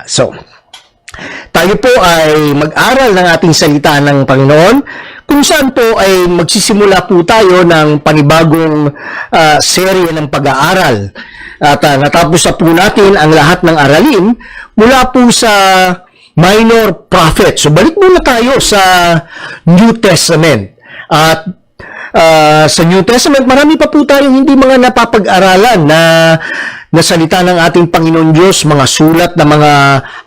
So, tayo po ay mag-aral ng ating salita ng Panginoon, kung saan po ay magsisimula po tayo ng panibagong serye ng pag-aaral. At natapos na po natin ang lahat ng aralin mula po sa minor prophets. So, balik muna tayo sa New Testament. At sa New Testament, marami pa po tayong hindi mga napapag-aralan na salita ng ating Panginoon Diyos, mga sulat ng mga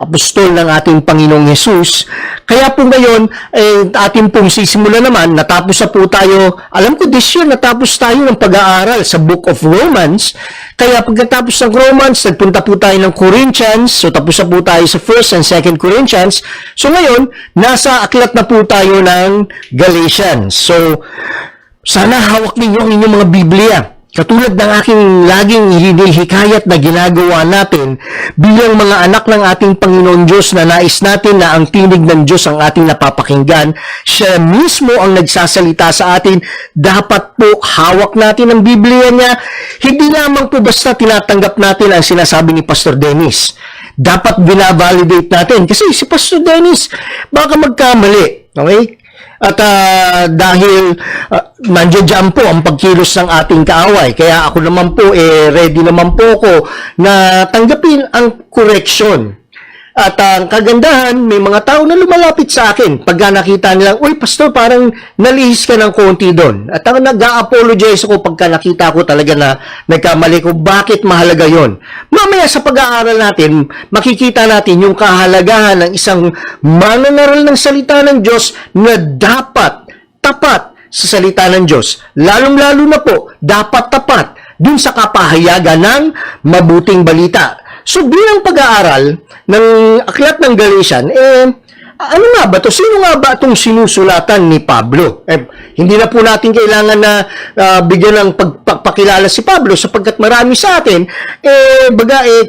apostol ng ating Panginoong Jesus. Kaya po ngayon, ating pong sisimula naman, natapos na po tayo, alam ko this year, natapos tayo ng pag-aaral sa Book of Romans. Kaya pagkatapos ng Romans, nagpunta po tayo ng Corinthians, so tapos na po tayo sa 1st and 2nd Corinthians. So ngayon, nasa aklat na po tayo ng Galatians. So, sana hawak ninyo ang inyong mga Biblia. Katulad ng aking laging hinihikayat na ginagawa natin bilang mga anak ng ating Panginoon Diyos na nais natin na ang tinig ng Diyos ang ating napapakinggan. Siya mismo ang nagsasalita sa atin. Dapat po hawak natin ang Biblia niya. Hindi lamang po basta tinatanggap natin ang sinasabi ni Pastor Dennis. Dapat binavalidate natin. Kasi si Pastor Dennis baka magkamali. Okay? At dahil nandiyan po ang pagkilos ng ating kaaway, kaya ako naman po ready naman po ako na tanggapin ang correction. At ang kagandahan, may mga tao na lumalapit sa akin pagka nakita nilang, uy, pastor, parang nalihis ka ng konti doon. At ang nag-a-apologize ako pagka nakita ko talaga na nagkamali ko, bakit mahalaga yon. Mamaya sa pag-aaral natin, makikita natin yung kahalagahan ng isang mananaral ng salita ng Diyos na dapat tapat sa salita ng Diyos. Lalong-lalo na po, dapat tapat dun sa kapahayagan ng mabuting balita. So, bilang pag-aaral ng aklat ng Galatian, ano nga ba to? Sino nga ba itong sinusulatan ni Pablo? Hindi na po natin kailangan na bigyan ng pagpakilala si Pablo sapagkat marami sa atin,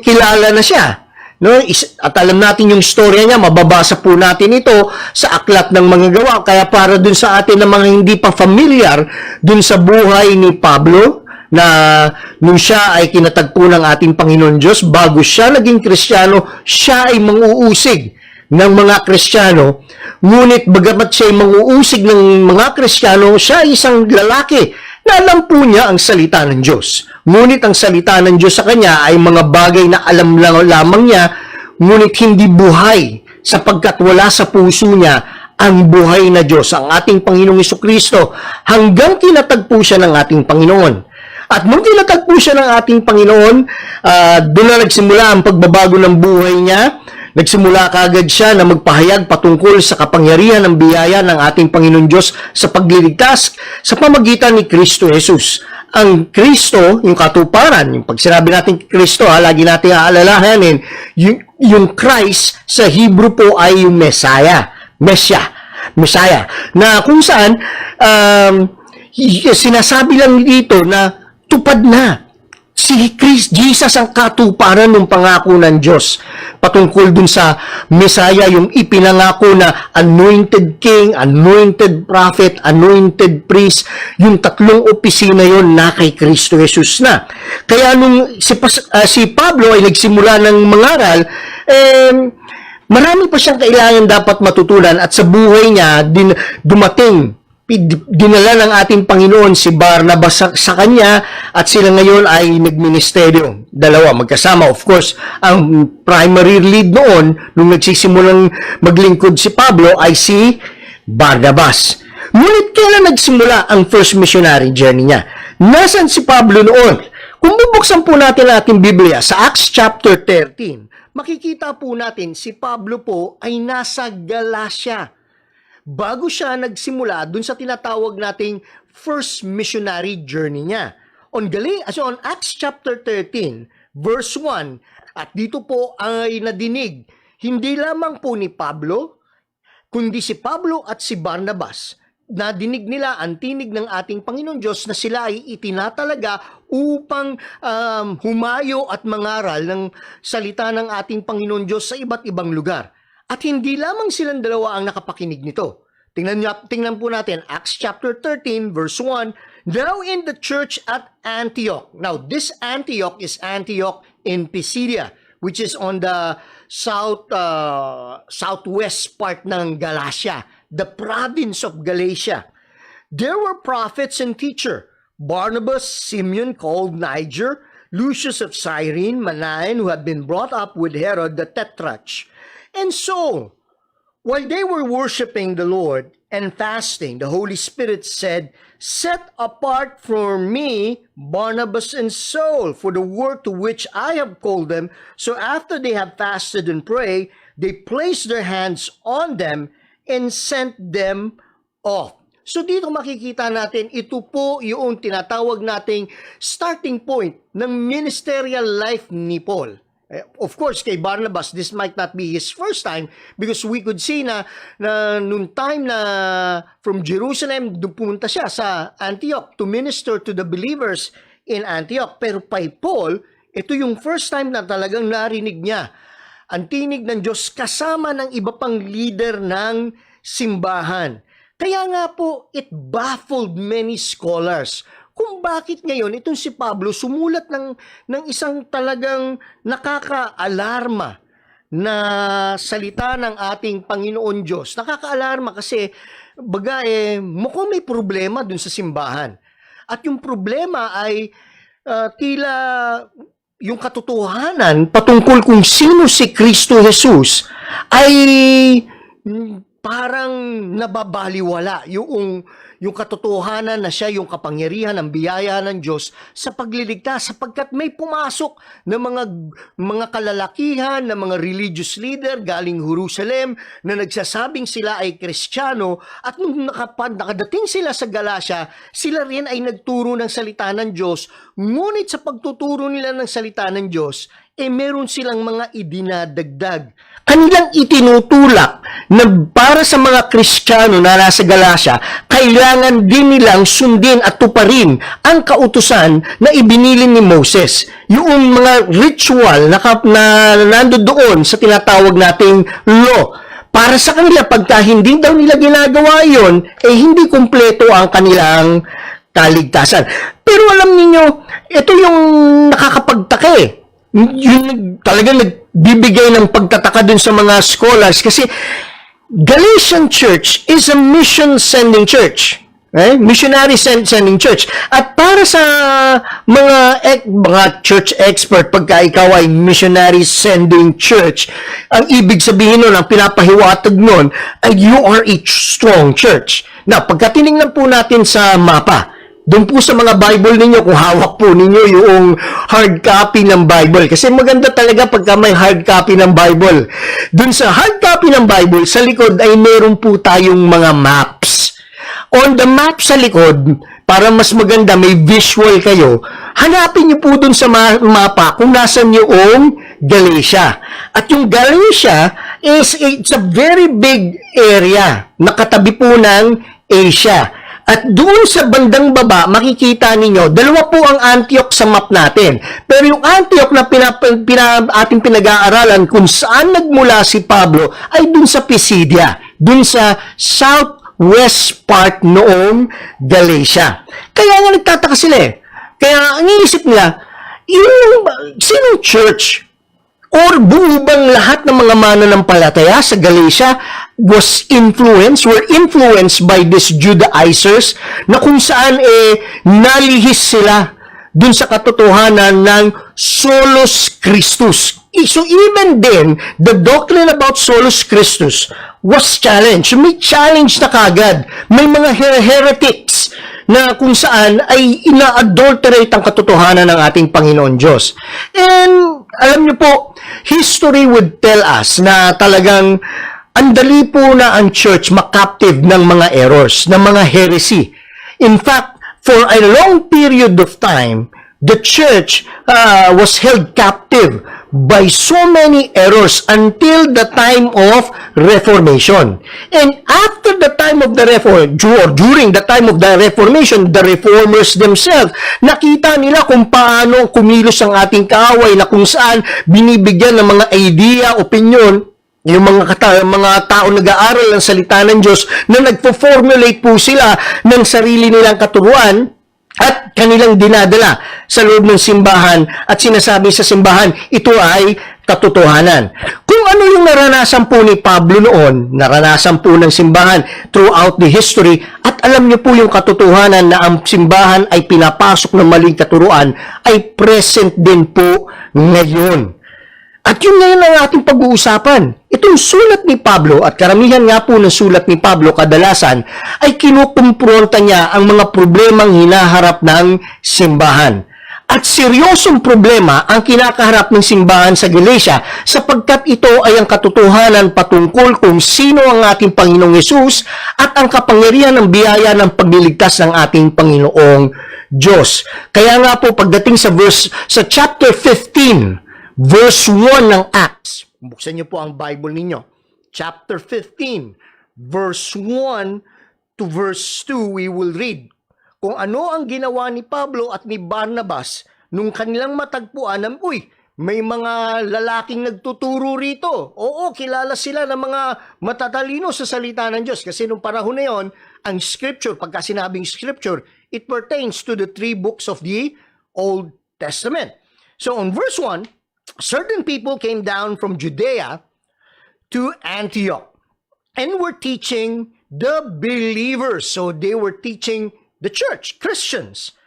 kilala na siya. No? At alam natin yung istorya niya, mababasa po natin ito sa aklat ng mga gawa. Kaya para dun sa atin na mga hindi pa familiar dun sa buhay ni Pablo, na nung siya ay kinatagpo ng ating Panginoon Diyos, bago siya naging Kristiyano, siya ay manguusig ng mga Kristiyano. Ngunit bagamat siya ay manguusig ng mga Kristiyano, siya ay isang lalaki na alam po niya ang salita ng Diyos. Ngunit ang salita ng Diyos sa kanya ay mga bagay na alam lamang niya, ngunit hindi buhay sapagkat wala sa puso niya ang buhay na Diyos, ang ating Panginoong Jesucristo, hanggang kinatagpo siya ng ating Panginoon. At nung tinatagpo siya ng ating Panginoon, doon na nagsimula ang pagbabago ng buhay niya. Nagsimula kaagad siya na magpahayag patungkol sa kapangyarihan ng biyaya ng ating Panginoon Diyos sa pagliligtas sa pamagitan ni Kristo Jesus. Ang Kristo, yung katuparan, yung pag sinabi natin Kristo, lagi natin aalalahanin, yung Christ sa Hebrew po ay yung Messiah, na kung saan sinasabi lang dito na tupad na. Si Jesus ang katuparan ng pangako ng Diyos patungkol dun sa Messiah, yung ipinangako na anointed king, anointed prophet, anointed priest, yung tatlong opisina yon na kay Kristo Jesus na. Kaya nung si Pablo ay nagsimula ng mangaral, marami pa siyang kailangan dapat matutunan at sa buhay niya dinala ng ating Panginoon si Barnabas sa kanya at sila ngayon ay nagministeryo. Dalawa, magkasama. Of course, ang primary lead noon, nung nagsisimulang maglingkod si Pablo, ay si Barnabas. Ngunit kailan nagsimula ang first missionary journey niya? Nasaan si Pablo noon? Kung bubuksan po natin ang ating Biblia sa Acts chapter 13, makikita po natin si Pablo po ay nasa Galacia. Bago siya nagsimula dun sa tinatawag nating first missionary journey niya. On Acts chapter 13, verse 1, at dito po ay nadinig, hindi lamang po ni Pablo, kundi si Pablo at si Barnabas, nadinig nila ang tinig ng ating Panginoon Diyos na sila ay itinatalaga upang humayo at mangaral ng salita ng ating Panginoon Diyos sa iba't ibang lugar. At hindi lamang silang dalawa ang nakapakinig nito. Tingnan po natin, Acts chapter 13, verse 1. Now in the church at Antioch. Now, this Antioch is Antioch in Pisidia, which is on the southwest part ng Galatia, the province of Galatia. There were prophets and teachers: Barnabas, Simeon called Niger, Lucius of Cyrene, Manaen, who had been brought up with Herod the Tetrarch. And so, while they were worshiping the Lord and fasting, the Holy Spirit said, "Set apart for me Barnabas and Saul for the work to which I have called them." So after they have fasted and prayed, they placed their hands on them and sent them off. So dito makikita natin, ito po yung tinatawag nating starting point ng ministerial life ni Paul. Of course, kay Barnabas, this might not be his first time because we could see na noong time na from Jerusalem, pumunta siya sa Antioch to minister to the believers in Antioch. Pero kay Paul, ito yung first time na talagang narinig niya ang tinig ng Diyos kasama ng iba pang leader ng simbahan. Kaya nga po, it baffled many scholars kung bakit ngayon itong si Pablo sumulat ng isang talagang nakaka-alarma na salita ng ating Panginoon Diyos. Nakaka-alarma kasi mukhang may problema dun sa simbahan. At yung problema ay tila yung katotohanan patungkol kung sino si Kristo Jesus ay parang nababaliwala yung katotohanan na siya yung kapangyarihan ng biyaya ng Diyos sa pagliligtas, sapagkat may pumasok na mga kalalakihan, na mga religious leader galing Jerusalem na nagsasabing sila ay Kristiyano, at nung nakadating sila sa Galacia, sila rin ay nagturo ng salita ng Diyos. Ngunit sa pagtuturo nila ng salita ng Diyos, meron silang mga idinadagdag. Kanilang itinutulak na para sa mga Kristiyano na nasa Galacia, kailangan din nilang sundin at tuparin ang kautusan na ibinili ni Moses. Yung mga ritual na nando doon sa tinatawag nating law. Para sa kanila, pagka hindi daw nila ginagawa yon, hindi kumpleto ang kanilang kaligtasan. Pero alam niyo, ito yung nakakapagtaka Yun talagang nagbibigay ng pagtataka dun sa mga scholars kasi Galatian Church is a mission-sending church. Missionary sending church. At para sa mga church expert, pagka ikaw ay missionary sending church, ang ibig sabihin nun, ang pinapahiwatag nun, ay you are a strong church. Na, pagka tinignan po natin sa mapa, doon po sa mga Bible ninyo, kung hawak po ninyo yung hard copy ng Bible. Kasi maganda talaga pagka may hard copy ng Bible. Doon sa hard copy ng Bible, sa likod ay meron po tayong mga maps. On the map sa likod, para mas maganda, may visual kayo, hanapin niyo po doon sa mapa kung nasan yung Galatia. At yung Galatia it's a very big area, nakatabi po ng Asia. At doon sa bandang baba, makikita ninyo, dalawa po ang Antioch sa map natin. Pero yung Antioch na ating pinag-aaralan kung saan nagmula si Pablo ay doon sa Pisidia, doon sa southwest part noong Galatia. Kaya nga nagtataka sila Kaya ang iisip nila, sinong church or buo bang lahat ng mga mananampalataya sa Galatia were influenced by these Judaizers na kung saan nalihis sila dun sa katotohanan ng Solus Christus. So even then, the doctrine about Solus Christus was challenged. May challenge na kagad. May mga heretics na kung saan ay ina-adulterate ang katotohanan ng ating Panginoon Diyos. And alam niyo po, history would tell us na talagang andali po na ang church makaptive ng mga errors, ng mga heresy. In fact, for a long period of time, the church was held captive by so many errors until the time of Reformation. And after the time of the during the time of the Reformation, the Reformers themselves, nakita nila kung paano kumilos ang ating kaaway na kung saan binibigyan ng mga idea, opinion, yung mga tao nag-aaral ng salita ng Diyos na nagpo-formulate po sila ng sarili nilang katuruan at kanilang dinadala sa loob ng simbahan at sinasabi sa simbahan, ito ay katotohanan. Kung ano yung naranasan po ni Pablo noon, naranasan po ng simbahan throughout the history, at alam niyo po yung katotohanan na ang simbahan ay pinapasok ng maling katuruan, ay present din po ngayon. At yun ngayon ang ating pag-uusapan. Itong sulat ni Pablo, at karamihan nga po ng sulat ni Pablo kadalasan, ay kinukumpronta niya ang mga problemang hinaharap ng simbahan. At seryosong problema ang kinakaharap ng simbahan sa Galacia sapagkat ito ay ang katotohanan patungkol kung sino ang ating Panginoong Yesus at ang kapangyarihan ng biyaya ng pagliligtas ng ating Panginoong Diyos. Kaya nga po pagdating sa chapter 15, verse 1 ng Acts, buksan niyo po ang Bible ninyo. Chapter 15, verse 1 to verse 2, we will read kung ano ang ginawa ni Pablo at ni Barnabas nung kanilang matagpuan na, may mga lalaking nagtuturo rito. Oo, kilala sila ng mga matatalino sa salita ng Diyos. Kasi nung panahon na yon, ang scripture, pagka sinabing scripture, it pertains to the 3 books of the Old Testament. So on verse 1, certain people came down from Judea to Antioch and were teaching the believers. So they were teaching the church, Christians,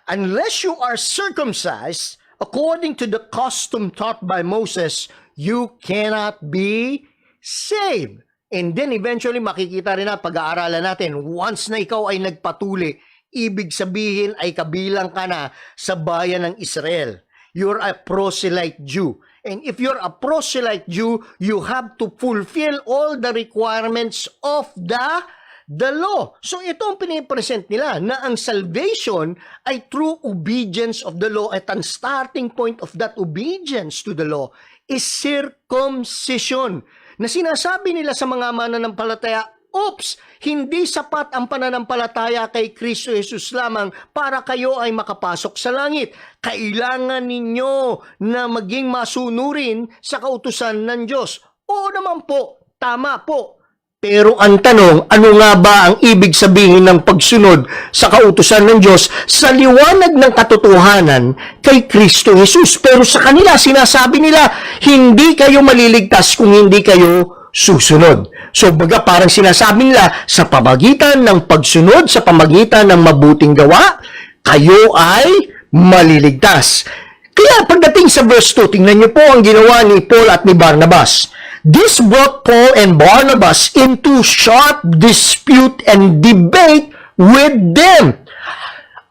unless you are circumcised according to the custom taught by Moses, you cannot be saved. And then eventually makikita rin na pag-aaralan natin, once na ikaw ay nagpatuli, ibig sabihin ay kabilang ka na sa bayan ng Israel. You're a proselyte Jew. And if you're a proselyte Jew, you have to fulfill all the requirements of the law. So ito ang pinipresent nila na ang salvation ay through obedience of the law at ang starting point of that obedience to the law is circumcision. Na sinasabi nila sa mga mananampalataya, oops, hindi sapat ang pananampalataya kay Kristo Jesus lamang para kayo ay makapasok sa langit. Kailangan ninyo na maging masunurin sa kautusan ng Diyos. Oo naman po, tama po. Pero ang tanong, ano nga ba ang ibig sabihin ng pagsunod sa kautusan ng Diyos sa liwanag ng katotohanan kay Kristo Jesus? Pero sa kanila, sinasabi nila, hindi kayo maliligtas kung hindi kayo susunod. So, baga parang sinasabi nila, sa pamagitan ng pagsunod, sa pamagitan ng mabuting gawa, kayo ay maliligtas. Kaya pagdating sa verse 2, tingnan niyo po ang ginawa ni Paul at ni Barnabas. This brought Paul and Barnabas into sharp dispute and debate with them.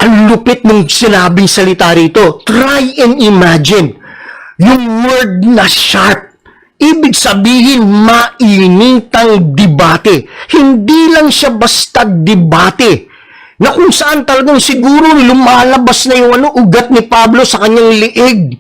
Ang lupit ng sinabing salita rito. Try and imagine. Yung word na sharp, ibig sabihin mainitang debate. Hindi lang siya basta debate. Na kung saan talagang siguro lumalabas na yung ugat ni Pablo sa kanyang liig.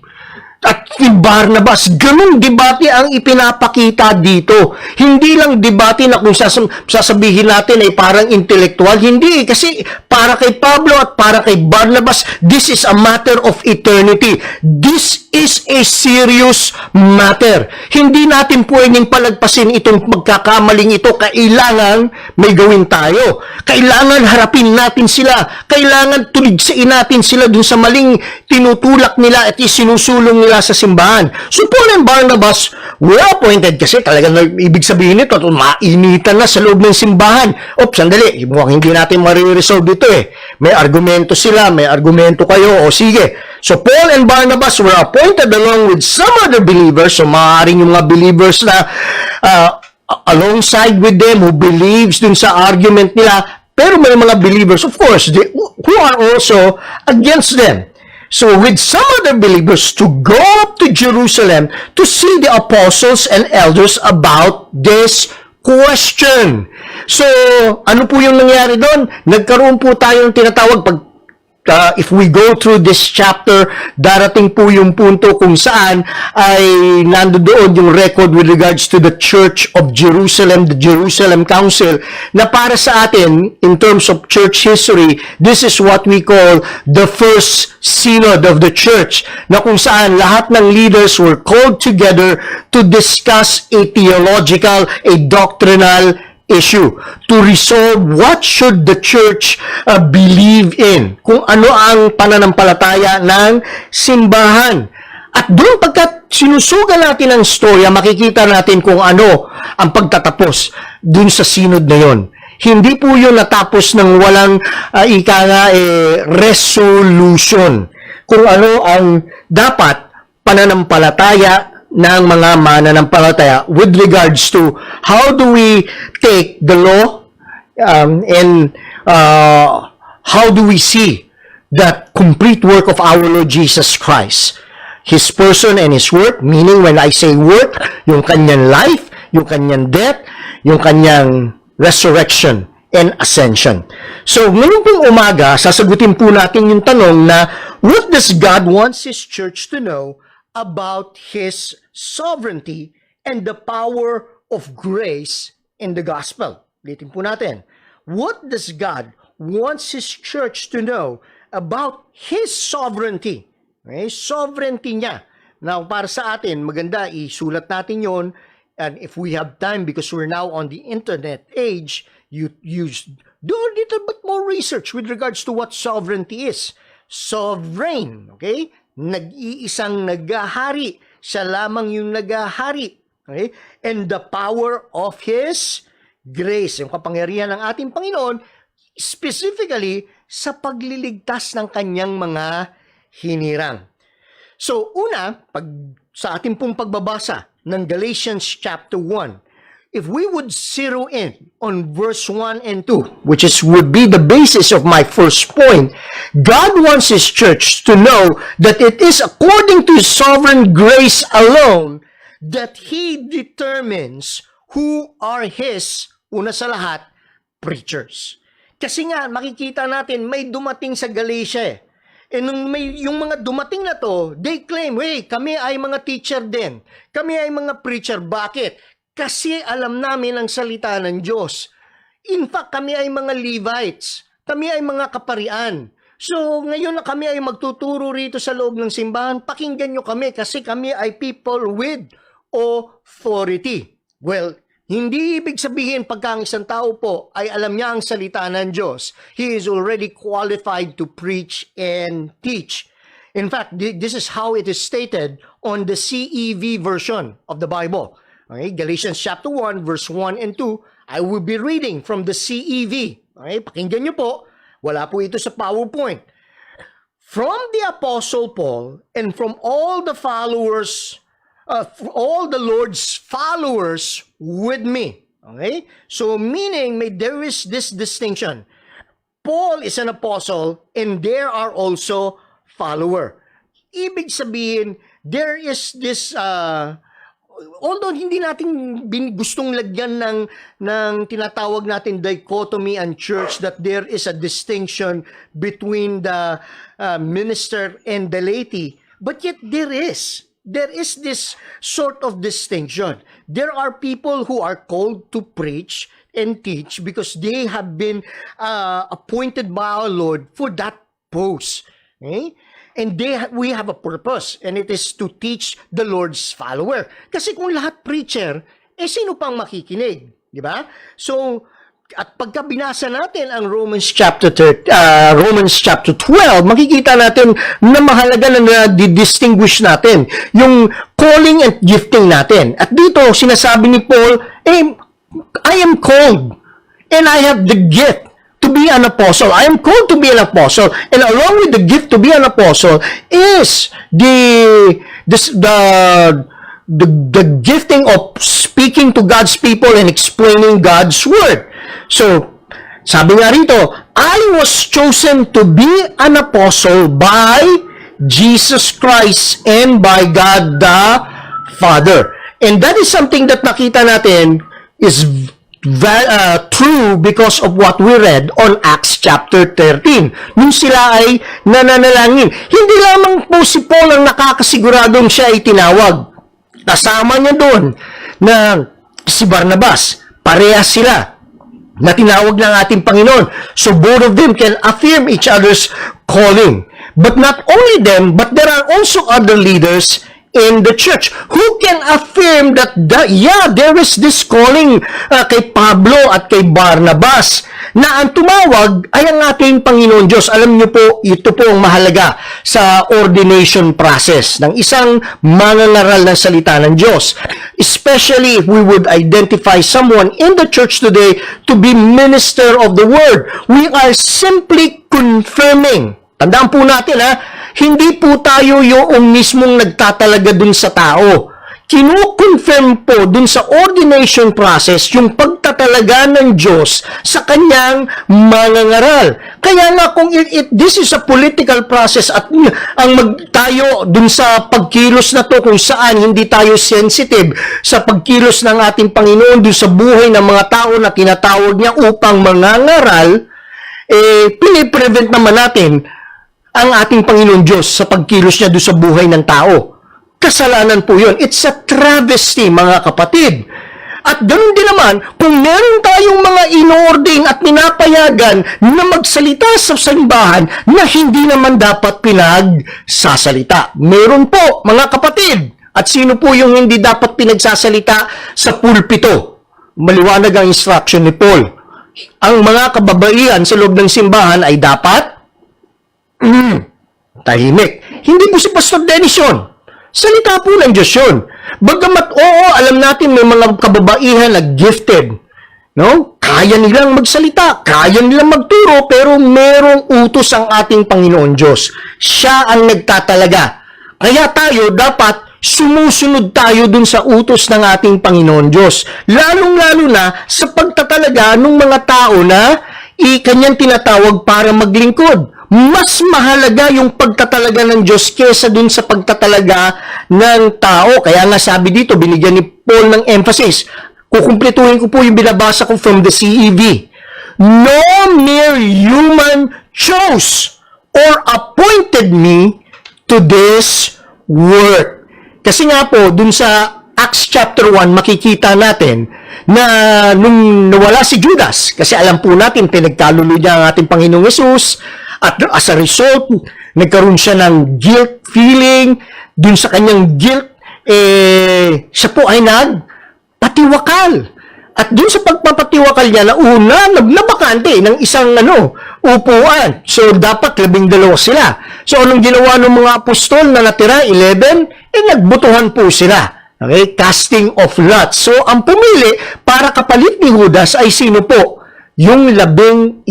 At si Barnabas, ganun debate ang ipinapakita dito. Hindi lang debate na kung sasabihin natin ay parang intellectual. Hindi, kasi para kay Pablo at para kay Barnabas, this is a matter of eternity. This is a serious matter. Hindi natin pwedeng palagpasin itong magkakamaling ito. Kailangan may gawin tayo. Kailangan harapin natin sila. Kailangan tuligsain natin sila dun sa maling tinutulak nila at isinusulong nila sa simbahan. So Paul and Barnabas were appointed kasi talagang ibig sabihin nito, mainitan na sa loob ng simbahan. Sandali, mukhang hindi natin mariresolve dito eh. May argumento sila, may argumento kayo, o sige. So Paul and Barnabas were appointed along with some other believers, so maaaring yung mga believers na alongside with them who believes dun sa argument nila, pero may mga believers, of course, who are also against them. So with some other believers to go up to Jerusalem to see the apostles and elders about this question. So, ano po yung nangyari doon? Nagkaroon po tayo ng tinatawag if we go through this chapter, darating po yung punto kung saan ay nandoon yung record with regards to the Church of Jerusalem, the Jerusalem Council, na para sa atin, in terms of church history, this is what we call the first synod of the church, na kung saan lahat ng leaders were called together to discuss a theological, a doctrinal issue to resolve what should the church believe in, kung ano ang pananampalataya ng simbahan. At doon pagkat sinusugal natin ang storya, makikita natin kung ano ang pagtatapos doon sa synod na yon. Hindi po yun natapos ng walang resolution kung ano ang dapat pananampalataya ng mga mananampalataya with regards to how do we take the law and how do we see that complete work of our Lord Jesus Christ, His person and His work, meaning when I say work, yung kanyang life, yung kanyang death, yung kanyang resurrection and ascension. So, ngayon pong umaga, sasagutin po natin yung tanong na, what does God wants His church to know about His sovereignty and the power of grace in the gospel? Ulitin po natin. What does God wants His church to know about His sovereignty? Okay? Sovereignty niya. Now, para sa atin, maganda, isulat natin yon. And if we have time, because we're now on the internet age, you do a little bit more research with regards to what sovereignty is. Sovereign, okay? Nag-iisang naghahari. Siya lamang yung naghahari. Okay? And the power of His grace, yung kapangyarihan ng ating Panginoon, specifically sa pagliligtas ng kanyang mga hinirang. So, una, sa ating pong pagbabasa ng Galatians chapter 1, if we would zero in on verse 1 and 2, which would be the basis of my first point, God wants His church to know that it is according to His sovereign grace alone that He determines who are His, una sa lahat, preachers. Kasi nga, makikita natin, may dumating sa Galatia eh. And yung mga dumating na to, they claim, hey, kami ay mga teacher din. Kami ay mga preacher. Bakit? Kasi alam namin ang salita ng Diyos. In fact, kami ay mga Levites. Kami ay mga kaparian. So, ngayon na kami ay magtuturo rito sa loob ng simbahan, pakinggan nyo kami kasi kami ay people with authority. Well, hindi ibig sabihin pagka ang isang tao po ay alam niya ang salita ng Diyos, he is already qualified to preach and teach. In fact, this is how it is stated on the CEV version of the Bible. Okay, Galatians chapter 1, verse 1 and 2, I will be reading from the CEV. Okay, pakinggan niyo po. Wala po ito sa PowerPoint. From the Apostle Paul and from all the followers, all the Lord's followers with me. Okay? So, meaning, there is this distinction. Paul is an apostle and there are also follower. Ibig sabihin, there is this, although hindi natin gustong lagyan ng tinatawag natin dichotomy and church, that there is a distinction between the minister and the laity, but yet there is this sort of distinction. There are people who are called to preach and teach because they have been appointed by our Lord for that post. Okay? And we have a purpose, and it is to teach the Lord's follower. Kasi kung lahat preacher, sino pang makikinig? Di ba? So, at pagka binasa natin ang Romans chapter 12, makikita natin na mahalaga na distinguish natin yung calling and gifting natin. At dito, sinasabi ni Paul, I am called, and I have the gift to be an apostle. I am called to be an apostle, and along with the gift to be an apostle is the gifting of speaking to God's people and explaining God's word. So, sabi nga rito, I was chosen to be an apostle by Jesus Christ and by God the Father. And that is something that nakita natin is true because of what we read on Acts chapter 13. Nung sila ay nananalangin. Hindi lamang po si Paul ang nakakasiguradong siya ay tinawag. Kasama niya doon na si Barnabas. Parehas sila na tinawag ng ating Panginoon. So both of them can affirm each other's calling. But not only them, but there are also other leaders in the church? Who can affirm that, yeah, there is this calling kay Pablo at kay Barnabas na ang tumawag ay ang ating Panginoon Diyos? Alam niyo po, ito po ang mahalaga sa ordination process ng isang mangangaral ng salita ng Diyos. Especially if we would identify someone in the church today to be minister of the word. We are simply confirming. Tandaan po natin hindi po tayo yung mismong nagtatalaga dun sa tao. Kino-confirm po dun sa ordination process yung pagtatalaga ng Diyos sa kanyang mangangaral. Kaya nga kung this is a political process at tayo dun sa pagkilos na to kung saan hindi tayo sensitive sa pagkilos ng ating Panginoon dun sa buhay ng mga tao na tinatawag niya upang mangangaral, piniprevent naman natin ang ating Panginoon Diyos sa pagkilos niya doon sa buhay ng tao. Kasalanan po yun. It's a travesty, mga kapatid. At ganoon din naman, kung meron tayong mga inoording at pinapayagan na magsalita sa simbahan na hindi naman dapat pinagsasalita. Meron po, mga kapatid. At sino po yung hindi dapat pinagsasalita sa pulpito? Maliwanag ang instruction ni Paul. Ang mga kababaihan sa loob ng simbahan ay dapat tahimik. Hindi po si Pastor Dennis yun. Salita po ng Diyos yun. Bagamat, alam natin may mga kababaihan na gifted. No? Kaya nilang magsalita, kaya nilang magturo, pero merong utos ang ating Panginoon Diyos. Siya ang nagtatalaga. Kaya tayo dapat sumusunod tayo dun sa utos ng ating Panginoon Diyos. Lalong-lalo na sa pagtatalaga ng mga tao na kanyang tinatawag para maglingkod. Mas mahalaga yung pagtatalaga ng Diyos kesa dun sa pagtatalaga ng tao. Kaya nga sabi dito, binigyan ni Paul ng emphasis. Kukumpletuhin ko po yung binabasa ko from the CEV. No mere human chose or appointed me to this work. Kasi nga po, dun sa Acts chapter 1, makikita natin na nung nawala si Judas, kasi alam po natin, pinagkalulo niya ang ating Panginoong Yesus, at as a result, nagkaroon siya ng guilt feeling. Dun sa kanyang guilt, siya po ay nagpatiwakal. At dun sa pagpapatiwakal niya, nabakante ng isang upuan. So, dapat 12 sila. So, anong ginawa ng mga apostol na natira, 11? Nagbutuhan po sila. Okay? Casting of lots. So, ang pumili para kapalit ni Judas ay sino po? Yung 11.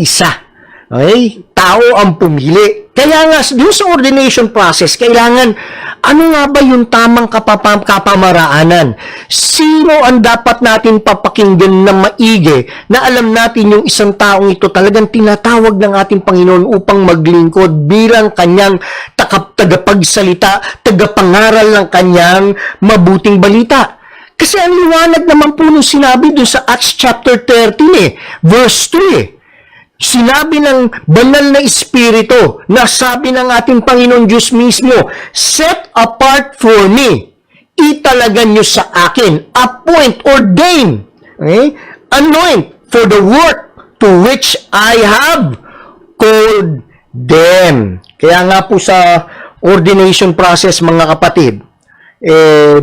Okay? Tao ang pumili. Kaya nga, yung sa ordination process, kailangan, ano nga ba yung tamang kapamaraanan? Sino ang dapat natin papakinggan na maigi na alam natin yung isang taong ito talagang tinatawag ng ating Panginoon upang maglingkod bilang kanyang tagapagsalita, tagapangaral ng kanyang mabuting balita. Kasi ang liwanag naman po nung sinabi dun sa Acts chapter 13 verse 2 Sinabi ng banal na Espiritu na sabi ng ating Panginoon Diyos mismo, set apart for me, italagan nyo sa akin, appoint, ordain, okay? Anoint for the work to which I have called them. Kaya nga po sa ordination process, mga kapatid,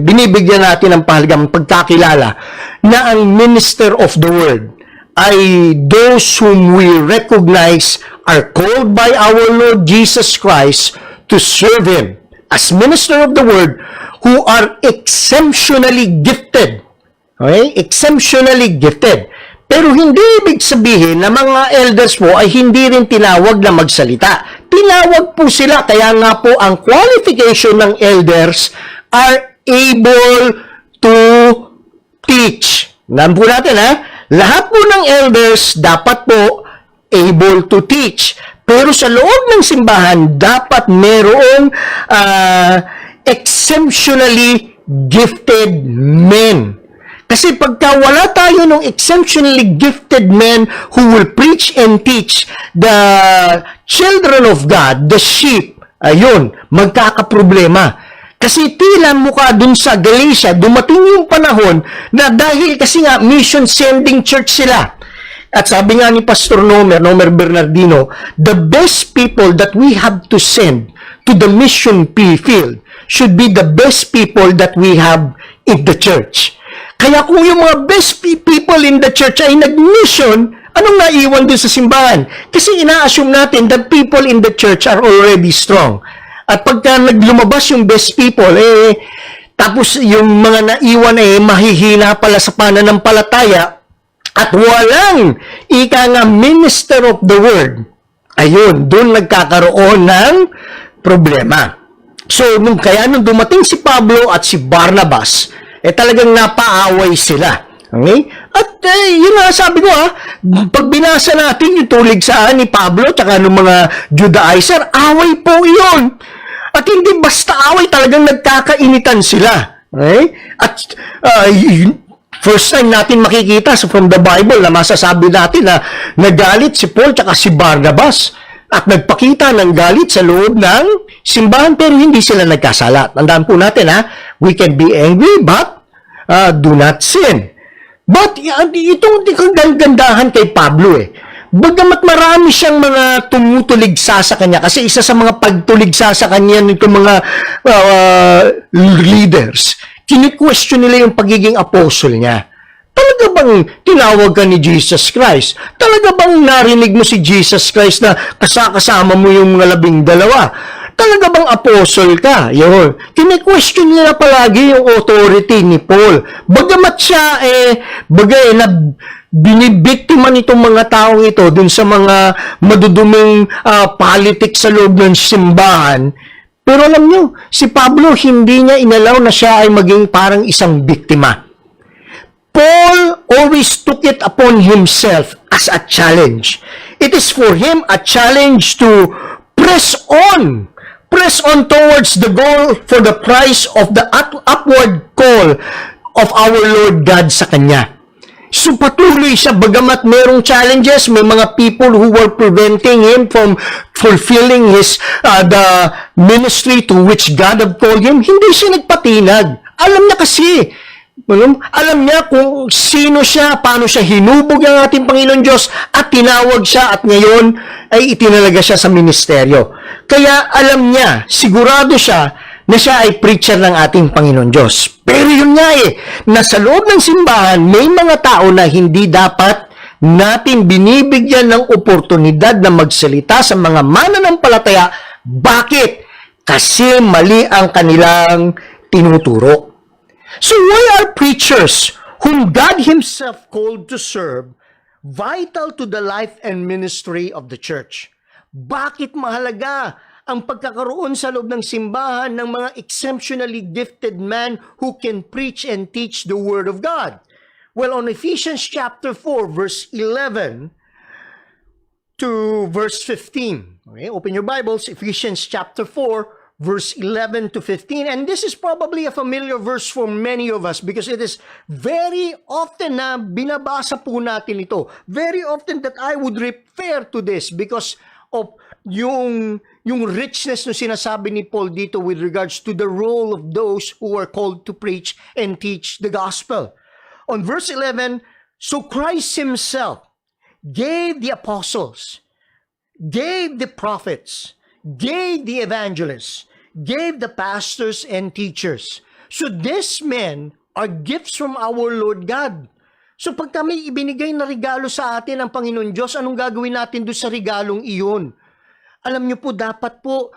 binibigyan natin ng pahalagang pagkakilala na ang minister of the word ay those whom we recognize are called by our Lord Jesus Christ to serve Him as minister of the word who are exemptionally gifted. Okay? Exemptionally gifted. Pero hindi ibig sabihin na mga elders po ay hindi rin tinawag na magsalita. Tinawag po sila, kaya nga po ang qualification ng elders are able to teach. Nan po natin lahat po ng elders dapat po able to teach. Pero sa loob ng simbahan, dapat merong exceptionally gifted men. Kasi pagka wala tayo ng exceptionally gifted men who will preach and teach the children of God, the sheep, ayun, magkakaproblema. Kasi tila mukha dun sa Galatia, dumating yung panahon na dahil kasi nga mission sending church sila. At sabi nga ni Pastor Nomer Bernardino, the best people that we have to send to the mission field should be the best people that we have in the church. Kaya kung yung mga best people in the church ay nag-mission, anong naiwan din sa simbahan? Kasi ina-assume natin that people in the church are already strong. At pagka naglumabas yung best people, tapos yung mga naiwan mahihina pala sa pananampalataya at walang ika nga minister of the word. Ayun, doon nagkakaroon ng problema. So, nung dumating si Pablo at si Barnabas, talagang napaaway sila. Okay? At yun nga sabi ko pag binasa natin yung tulig saan ni Pablo at ng mga Judaizer, away po yun. At hindi basta away, talagang nagkakainitan sila. Okay? At first time natin makikita from the Bible na masasabi natin na nagalit si Paul at si Barnabas at nagpakita ng galit sa loob ng simbahan pero hindi sila nagkasala. Tandaan po natin we can be angry but do not sin. But itong kagandahan kay Pablo bagamat marami siyang mga tumutuligsa sa kanya, kasi isa sa mga pagtuligsa sa kanya nitong mga leaders, kini-question nila yung pagiging apostle niya. Talaga bang tinawag ka ni Jesus Christ? Talaga bang narinig mo si Jesus Christ na kasama mo yung mga 12? Talaga bang apostle ka? Yun. Kini-question nila palagi yung authority ni Paul. Bagamat siya na binibiktima nitong mga taong ito dun sa mga maduduming politics sa loob ng simbahan. Pero alam nyo, si Pablo hindi niya inalaw na siya ay maging parang isang biktima. Paul always took it upon himself as a challenge. It is for him a challenge to press on towards the goal for the prize of the upward call of our Lord God sa kanya. So patuloy siya, bagamat merong challenges, may mga people who were preventing him from fulfilling the ministry to which God had called him, hindi siya nagpatinag. Alam niya kasi, alam niya kung sino siya, paano siya hinubog ang ating Panginoon Diyos at tinawag siya at ngayon ay itinalaga siya sa ministeryo. Kaya alam niya, sigurado siya na siya ay preacher ng ating Panginoon Diyos. Pero yun nga na sa loob ng simbahan, may mga tao na hindi dapat natin binibigyan ng oportunidad na magsalita sa mga mananampalataya. Bakit? Kasi mali ang kanilang tinuturo. So why are preachers whom God Himself called to serve vital to the life and ministry of the church? Bakit mahalaga ang pagkakaroon sa loob ng simbahan ng mga exceptionally gifted men who can preach and teach the Word of God? Well, on Ephesians chapter 4, verse 11 to verse 15. Okay, open your Bibles, Ephesians chapter 4, verse 11 to 15. And this is probably a familiar verse for many of us because it is very often na binabasa po natin ito. Very often that I would refer to this because of yung richness na sinasabi ni Paul dito with regards to the role of those who are called to preach and teach the gospel. On verse 11, so Christ Himself gave the apostles, gave the prophets, gave the evangelists, gave the pastors and teachers. So these men are gifts from our Lord God. So pag kami ibinigay na regalo sa atin ng Panginoon Diyos, anong gagawin natin doon sa regalong iyon? Alam niyo po, dapat po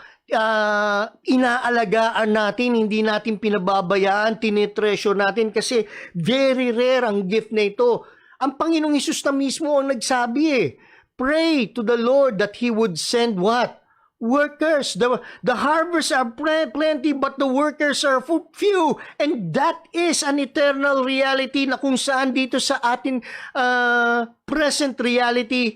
inaalagaan natin, hindi natin pinababayaan, tinitreasure natin kasi very rare ang gift na ito. Ang Panginoong Hesus na mismo ang nagsabi pray to the Lord that He would send what? Workers. The harvests are plenty but the workers are few. And that is an eternal reality na kung saan dito sa ating present reality,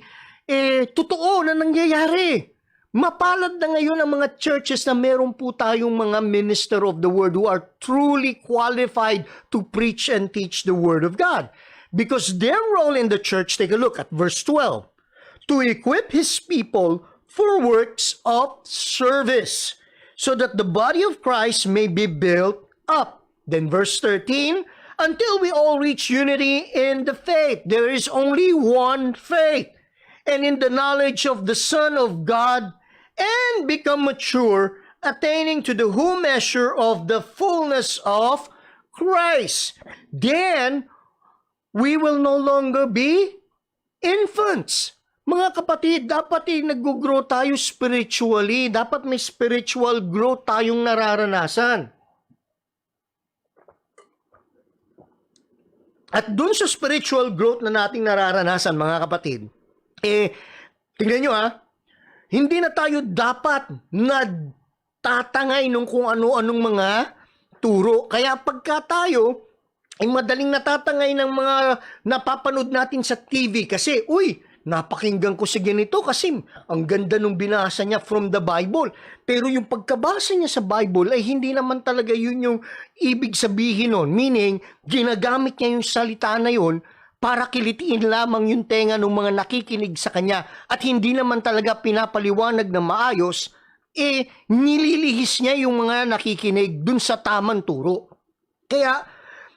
totoo na nangyayari. Mapalad na ngayon ang mga churches na meron po tayong mga minister of the word who are truly qualified to preach and teach the word of God. Because their role in the church, take a look at verse 12, to equip His people for works of service, so that the body of Christ may be built up. Then verse 13, until we all reach unity in the faith. There is only one faith. And in the knowledge of the Son of God, and become mature, attaining to the whole measure of the fullness of Christ. Then, we will no longer be infants. Mga kapatid, dapat nag-grow tayo spiritually. Dapat may spiritual growth tayong nararanasan. At dun sa spiritual growth na nating nararanasan, mga kapatid, tingnan nyo hindi na tayo dapat na tatangay nung kung ano-anong mga turo. Kaya pagka tayo ay madaling natatangay ng mga napapanood natin sa TV kasi, napakinggan ko si ganito kasi ang ganda nung binasa niya from the Bible. Pero yung pagkabasa niya sa Bible ay hindi naman talaga yun yung ibig sabihin nun. Meaning, ginagamit niya yung salita na yun para kilitiin lamang yung tenga ng mga nakikinig sa kanya at hindi naman talaga pinapaliwanag na maayos, nililihis niya yung mga nakikinig dun sa tamang turo. Kaya,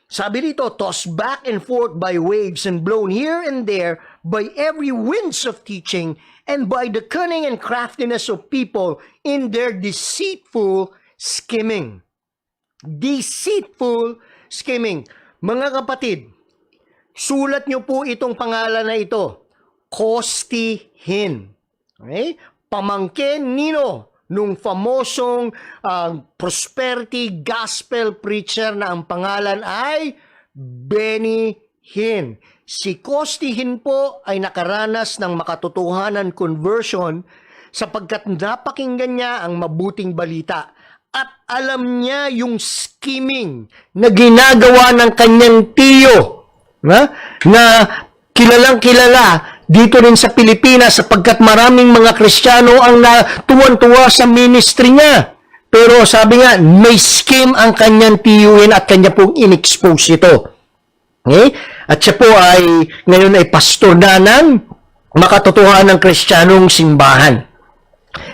sabi dito, tossed back and forth by waves and blown here and there by every winds of teaching and by the cunning and craftiness of people in their deceitful skimming. Deceitful skimming. Mga kapatid, sulat nyo po itong pangalan na ito. Costi Hinn. Okay? Pamangkin nino nung famosong prosperity gospel preacher na ang pangalan ay Benny Hinn. Si Costi Hinn po ay nakaranas ng makatotohanan conversion sapagkat napakinggan niya ang mabuting balita at alam niya yung skimming na ginagawa ng kanyang tiyo na kilalang kilala dito rin sa Pilipinas sapagkat maraming mga Kristiyano ang natuwan-tuwa sa ministry niya. Pero sabi nga, may scheme ang kanyang tiyuhin at kanya pong in-expose ito. Okay? At siya po ay ngayon ay pastor na ng makatotohanan ng Kristiyanong simbahan.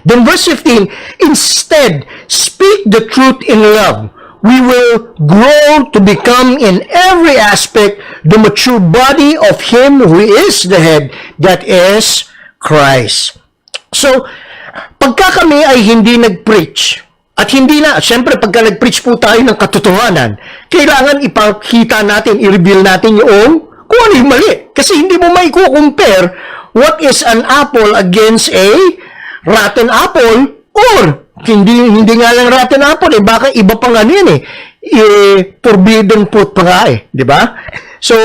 Then verse 15, instead, speak the truth in love. We will grow to become in every aspect the mature body of Him who is the head, that is Christ. So, pagka kami ay hindi nag-preach, at hindi na, siyempre pagka nag-preach po tayo ng katotohanan, kailangan ipakita natin, i-reveal natin yung kung ano yung mali. Kasi hindi mo may compare what is an apple against a rotten apple or hindi nga lang rotten apple baka iba pang ano yan forbidden fruit pa nga di ba? So,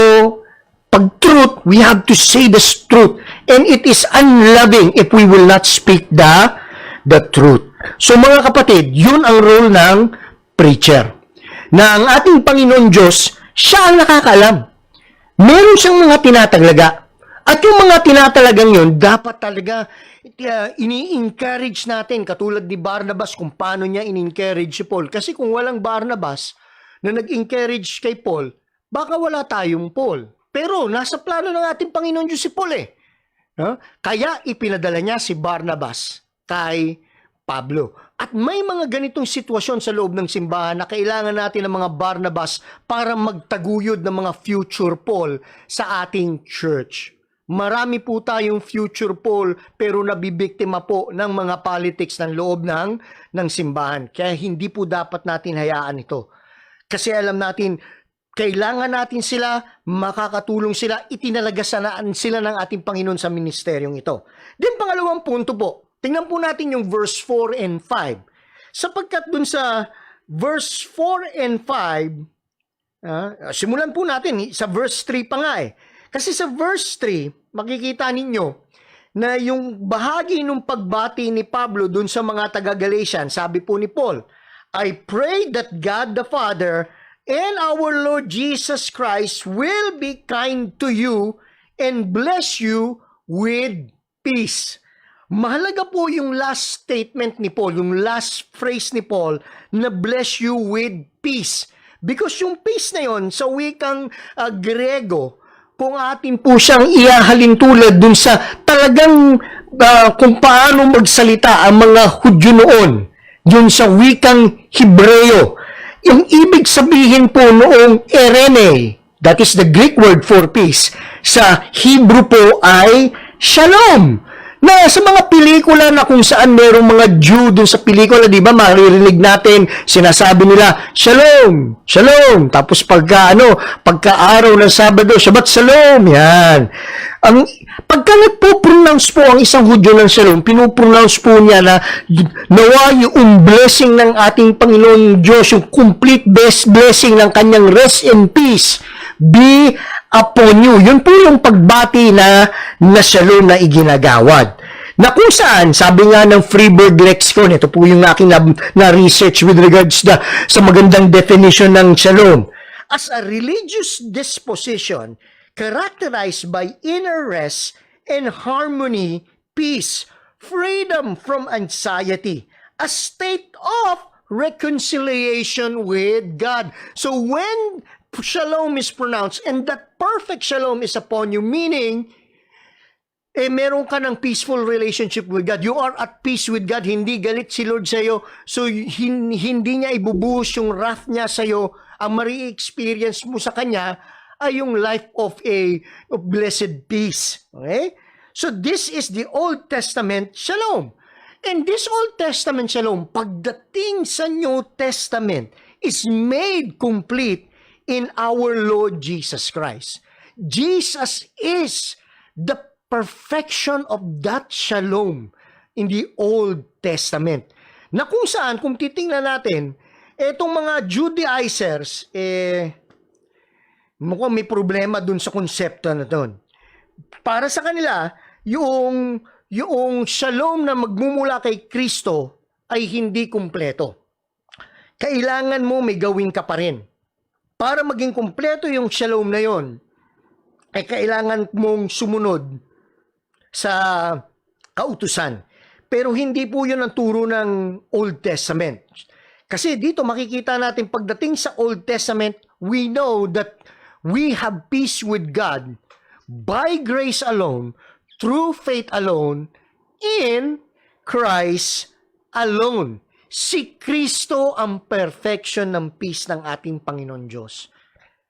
pag truth, we have to say the truth and it is unloving if we will not speak the truth. So mga kapatid, yun ang role ng preacher. Na ang ating Panginoon Diyos, siya ang nakakaalam. Meron siyang mga tinataglaga. At yung mga tinatalagang yun, dapat talaga ini-encourage natin, katulad ni Barnabas kung paano niya in-encourage si Paul. Kasi kung walang Barnabas na nag-encourage kay Paul, baka wala tayong Paul. Pero nasa plano ng ating Panginoon Diyos si Paul Kaya ipinadala niya si Barnabas kay Pablo. At may mga ganitong sitwasyon sa loob ng simbahan na kailangan natin ng mga Barnabas para magtaguyod ng mga future Paul sa ating church. Marami po tayong future Paul pero nabibiktima po ng mga politics ng loob ng simbahan. Kaya hindi po dapat natin hayaan ito. Kasi alam natin, kailangan natin sila, makakatulong sila, itinalagasaan sila ng ating Panginoon sa ministeryong ito. Then pangalawang punto po, tingnan po natin yung verse 4 and 5. Sapagkat dun sa verse 4 and 5, simulan po natin sa verse 3 pa nga Kasi sa verse 3, makikita ninyo na yung bahagi ng pagbati ni Pablo dun sa mga taga-Galatian, sabi po ni Paul, I pray that God the Father and our Lord Jesus Christ will be kind to you and bless you with peace. Mahalaga po yung last statement ni Paul, yung last phrase ni Paul, na bless you with peace. Because yung peace na yon sa wikang Grego, kung atin po siyang ihahalin tulad dun sa talagang kung paano magsalita ang mga Hudyo noon, dun sa wikang Hebreo. Yung ibig sabihin po noong erene, that is the Greek word for peace, sa Hebrew po ay shalom. Na sa mga pelikula na kung saan merong mga Jew dun sa pelikula, di ba, maririnig natin, sinasabi nila, Shalom, Shalom. Tapos pagka-araw ng Sabado, Shabbat Shalom, yan. Pagka nagpo-pronounce po ang isang Hudyo ng Shalom, pinopronounce po niya na nawa yung blessing ng ating Panginoon Diyos, yung complete best blessing ng kanyang rest in peace, be upon you. Yun po yung pagbati na Shalom na iginagawad. Na kung saan, sabi nga ng Freeburg Lexicon, ito po yung aking na-research with regards sa magandang definition ng Shalom. As a religious disposition characterized by inner rest and harmony, peace, freedom from anxiety, a state of reconciliation with God. So when Shalom is pronounced and that perfect Shalom is upon you, meaning meron ka ng peaceful relationship with God. You are at peace with God. Hindi galit si Lord sa'yo. So, hindi niya ibubuhos yung wrath niya sa'yo. Ang mari-experience mo sa Kanya ay yung life of blessed peace. Okay? So, this is the Old Testament Shalom. And this Old Testament Shalom, pagdating sa New Testament, is made complete in our Lord Jesus Christ. Jesus is the perfection of that shalom in the Old Testament. Na kung saan, kung titingnan natin, etong mga Judaizers, mukhang may problema dun sa konsepto na dun. Para sa kanila, yung shalom na magmumula kay Kristo ay hindi kumpleto. Kailangan mo may gawin ka pa rin. Para maging kumpleto yung shalom na yon, ay kailangan mong sumunod sa kautusan. Pero hindi po yun ang turo ng Old Testament. Kasi dito makikita natin pagdating sa Old Testament, we know that we have peace with God by grace alone, through faith alone, in Christ alone. Si Kristo ang perfection ng peace ng ating Panginoon Diyos.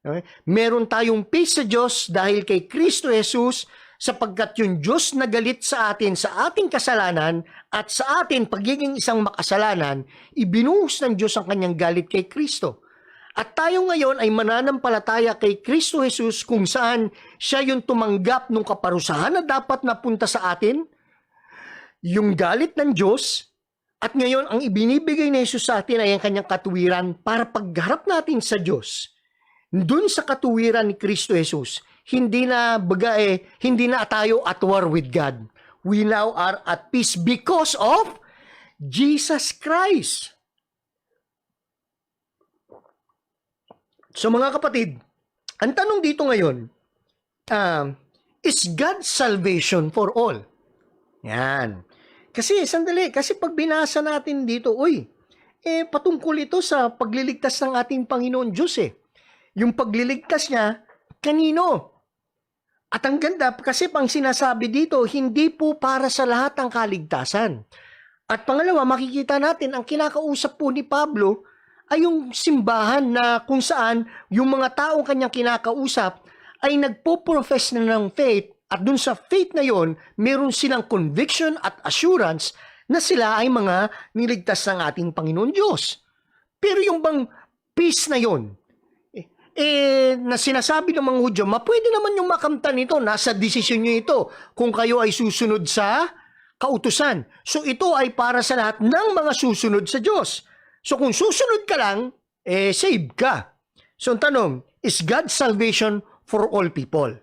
Okay? Meron tayong peace sa Diyos dahil kay Kristo Jesus, sapagkat yung Diyos na galit sa atin sa ating kasalanan at sa atin pagiging isang makasalanan, ibinuhos ng Diyos ang kanyang galit kay Kristo. At tayo ngayon ay mananampalataya kay Kristo Jesus kung saan siya yung tumanggap ng kaparusahan na dapat napunta sa atin, yung galit ng Diyos. At ngayon, ang ibinibigay ni Jesus sa atin ay ang kanyang katuwiran para pagharap natin sa Diyos. Dun sa katuwiran ni Kristo Jesus, hindi na tayo at war with God. We now are at peace because of Jesus Christ. So mga kapatid, ang tanong dito ngayon, is God's salvation for all? Yan. Kasi, sandali, kasi pag binasa natin dito, patungkol ito sa pagliligtas ng ating Panginoon Diyos Yung pagliligtas niya, kanino? At ang ganda, kasi pang sinasabi dito, hindi po para sa lahat ang kaligtasan. At pangalawa, makikita natin, ang kinakausap po ni Pablo ay yung simbahan na kung saan yung mga taong kanyang kinakausap ay nagpo-profess na ng faith. At dun sa faith na yon, meron silang conviction at assurance na sila ay mga niligtas ng ating Panginoon Diyos. Pero yung bang peace na yon, na sinasabi ng mga Hudyo, pwede naman yung makamtan nito, nasa desisyon nyo ito, kung kayo ay susunod sa kautusan. So ito ay para sa lahat ng mga susunod sa Diyos. So kung susunod ka lang, save ka. So ang tanong, is God's salvation for all people?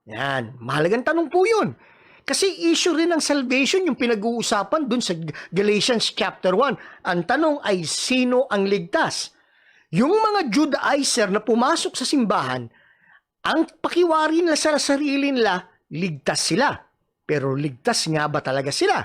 Yan, mahalagang tanong po yun. Kasi issue rin ng salvation yung pinag-uusapan dun sa Galatians chapter 1. Ang tanong ay sino ang ligtas? Yung mga Judaizer na pumasok sa simbahan, ang pakiwari nila sa sarili nila, ligtas sila. Pero ligtas nga ba talaga sila?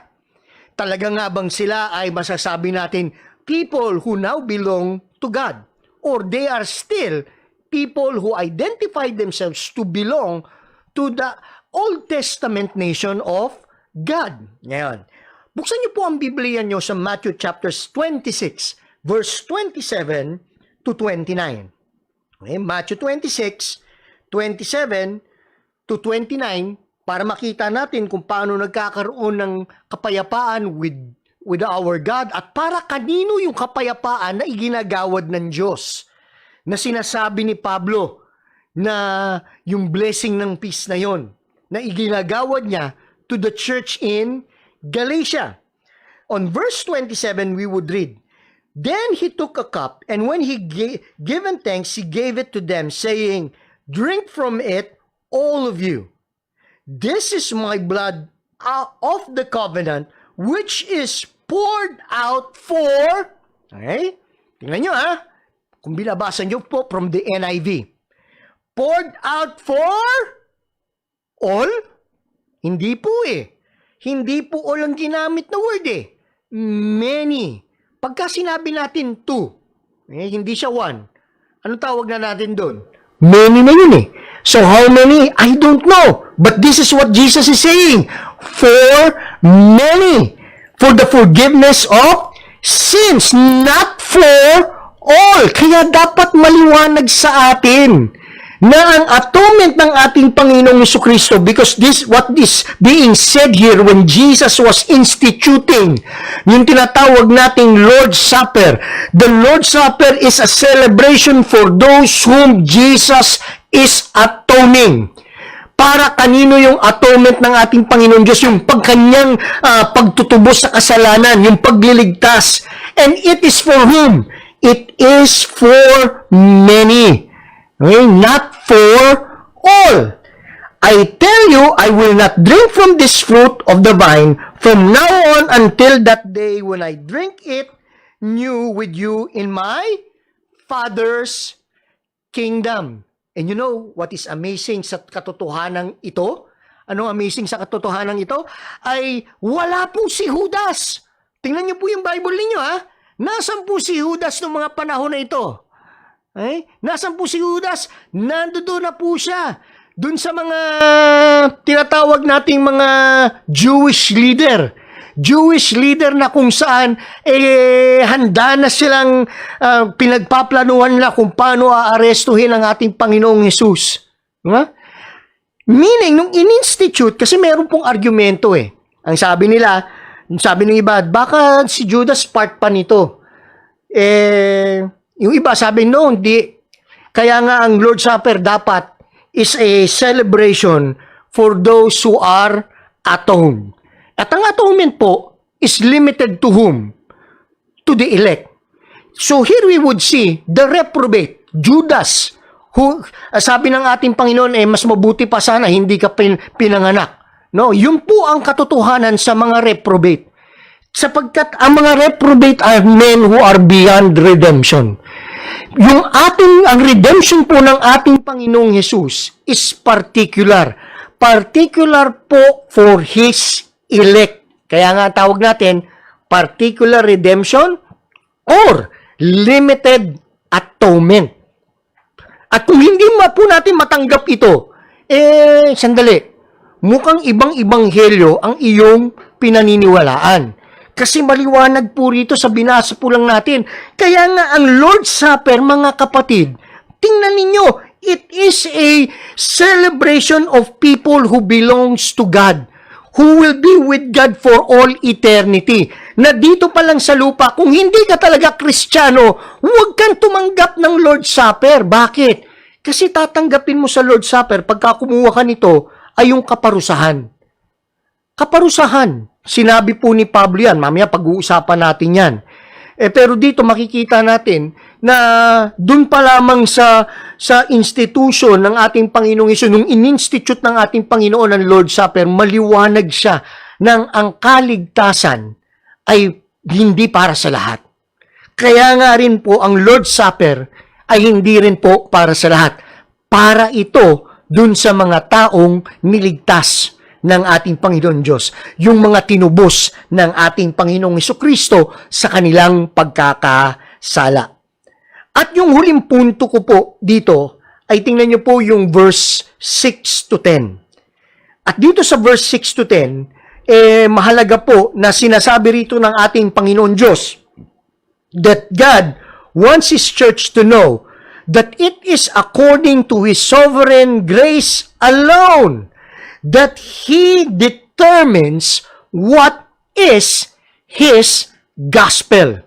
Talaga nga bang sila ay masasabi natin people who now belong to God? Or they are still people who identify themselves to belong to the Old Testament nation of God. Ngayon, buksan niyo po ang Biblia niyo sa Matthew chapters 26, verse 27 to 29. Okay, Matthew 26, 27 to 29, para makita natin kung paano nagkakaroon ng kapayapaan with our God at para kanino yung kapayapaan na iginagawad ng Diyos na sinasabi ni Pablo na yung blessing ng peace na yon na iginagawad niya to the church in Galatia. On verse 27, we would read, "Then he took a cup, and when he given thanks, he gave it to them, saying, 'Drink from it, all of you. This is my blood of the covenant, which is poured out for,'" okay? Tingnan nyo kung binabasa nyo po from the NIV. "Poured out for all?" Hindi po Hindi po all ang ginamit na word Many. Pagka sinabi natin two, hindi siya one. Anong tawag na natin doon? Many na yun So how many? I don't know. But this is what Jesus is saying. For many. For the forgiveness of sins. Not for all. Kaya dapat maliwanag sa atin na ang atonement ng ating Panginoong Jesucristo, because what is being said here when Jesus was instituting yung tinatawag nating Lord's Supper. The Lord's Supper is a celebration for those whom Jesus is atoning. Para kanino yung atonement ng ating Panginoon Diyos? Yung pagkanyang pagtutubos sa kasalanan, yung pagliligtas. And it is for whom? It is for many. Okay? Not for all. I tell you, I will not drink from this fruit of the vine from now on until that day when I drink it new with you in my Father's kingdom. And you know what is amazing sa katotohanan ito? Anong amazing sa katotohanan ito? Ay wala po si Judas. Tingnan niyo po yung Bible ninyo Nasaan po si Judas noong mga panahon na ito? Nasaan po si Judas? Nandoon na po siya. Doon sa mga tinatawag nating mga Jewish leader. Jewish leader na kung saan handa na silang pinagpaplanuhan na kung paano aarestuhin ang ating Panginoong Jesus. Meaning, nung in-institute, kasi meron pong argumento Ang sabi nila, sabi ng iba, baka si Judas part pa nito. Yung iba sabi, no, hindi. Kaya nga ang Lord's Supper dapat is a celebration for those who are atoned. At ang atonement po is limited to whom? To the elect. So here we would see the reprobate, Judas, who, sabi ng ating Panginoon, mas mabuti pa sana hindi ka pinanganak. No, yun po ang katotohanan sa mga reprobate. Sapagkat ang mga reprobate are men who are beyond redemption. Ang redemption po ng ating Panginoong Jesus is particular. Particular po for His elect. Kaya nga tawag natin, particular redemption or limited atonement. At kung hindi po natin matanggap ito, sandali, mukhang ibang ebanghelyo ang iyong pinaniniwalaan. Kasi maliwanag po rito sa binasa po lang natin. Kaya nga ang Lord's Supper, mga kapatid, tingnan ninyo, it is a celebration of people who belongs to God, who will be with God for all eternity. Na dito pa lang sa lupa, kung hindi ka talaga Kristiyano, huwag kang tumanggap ng Lord's Supper. Bakit? Kasi tatanggapin mo sa Lord's Supper, pagka kumuha ka nito, ay yung kaparusahan. Kaparusahan. Sinabi po ni Pablo yan. Mamaya pag-uusapan natin yan. Pero dito makikita natin na dun pa lamang sa institution ng ating Panginoong Hesus, nung in-institute ng ating Panginoon ang Lord's Supper, maliwanag siya ng ang kaligtasan ay hindi para sa lahat. Kaya nga rin po ang Lord's Supper ay hindi rin po para sa lahat. Para ito dun sa mga taong niligtas ng ating Panginoon Diyos, yung mga tinubos ng ating Panginoong Jesucristo sa kanilang pagkakasala. At yung huling punto ko po dito ay tingnan nyo po yung verse 6 to 10. At dito sa verse 6 to 10, mahalaga po na sinasabi rito ng ating Panginoon Diyos that God wants His church to know that it is according to His sovereign grace alone that He determines what is His gospel.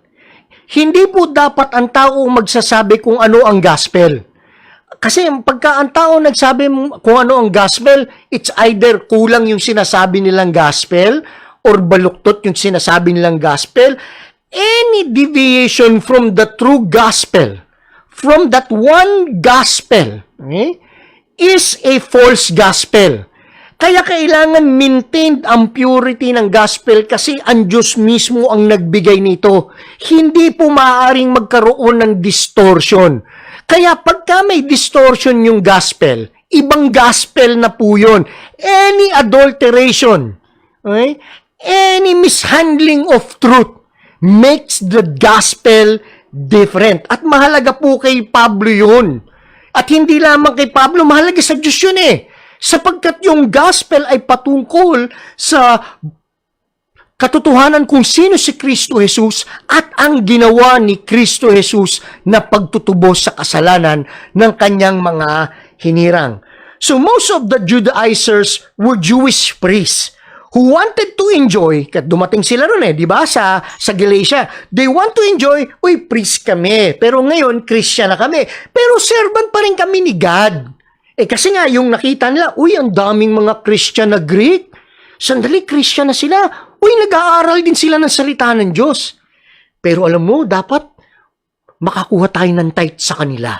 Hindi po dapat ang tao magsasabi kung ano ang gospel. Kasi pagka ang tao nagsabi kung ano ang gospel, it's either kulang yung sinasabi nilang gospel or baluktot yung sinasabi nilang gospel. Any deviation from the true gospel, from that one gospel, okay, is a false gospel. Kaya kailangan maintained ang purity ng gospel kasi ang Diyos mismo ang nagbigay nito. Hindi po maaaring magkaroon ng distortion. Kaya pagka may distortion yung gospel, ibang gospel na po yun. Any adulteration, okay, any mishandling of truth makes the gospel different. At mahalaga po kay Pablo yun. At hindi lamang kay Pablo, mahalaga sa Diyos yun eh. Sapagkat yung gospel ay patungkol sa katotohanan kung sino si Kristo Jesus at ang ginawa ni Kristo Jesus na pagtutubos sa kasalanan ng kanyang mga hinirang. So most of the Judaizers were Jewish priests who wanted to enjoy, kat dumating sila ron di ba, sa Galatia. They want to enjoy, priest kami. Pero ngayon, Christian na kami. Pero servant pa rin kami ni God. Kasi nga, yung nakita nila, ang daming mga Christian na Greek. Sandali, Christian na sila. Nag-aaral din sila ng salita ng Diyos. Pero alam mo, dapat makakuha tayo ng tithe sa kanila.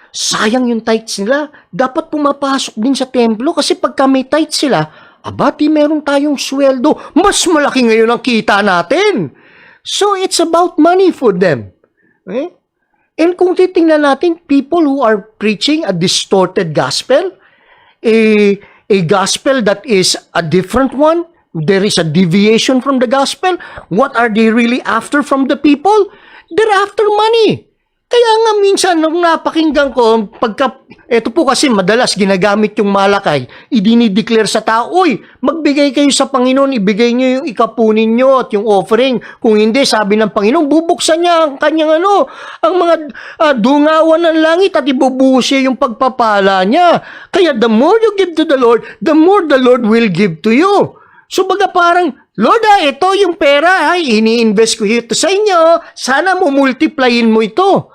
Sayang yung tithes nila. Dapat pumapasok din sa templo kasi pagka may tithe sila, abati meron tayong sweldo. Mas malaki ngayon ang kita natin. So, it's about money for them. Okay? And kung titingnan natin, people who are preaching a distorted gospel, a gospel that is a different one, there is a deviation from the gospel, what are they really after from the people? They're after money. Kaya nga minsan, nung napakinggan ko, eto po kasi madalas ginagamit yung malakay, idinideclare sa tao, magbigay kayo sa Panginoon, ibigay nyo yung ikapunin nyo at yung offering. Kung hindi, sabi ng Panginoon, bubuksan niya ang kanyang ang mga dungawan ng langit at ibubuhos siya yung pagpapala niya. Kaya the more you give to the Lord, the more the Lord will give to you. So baga parang, Lord, ito yung pera, ini-invest ko ito sa inyo, sana mo multiplyin mo ito.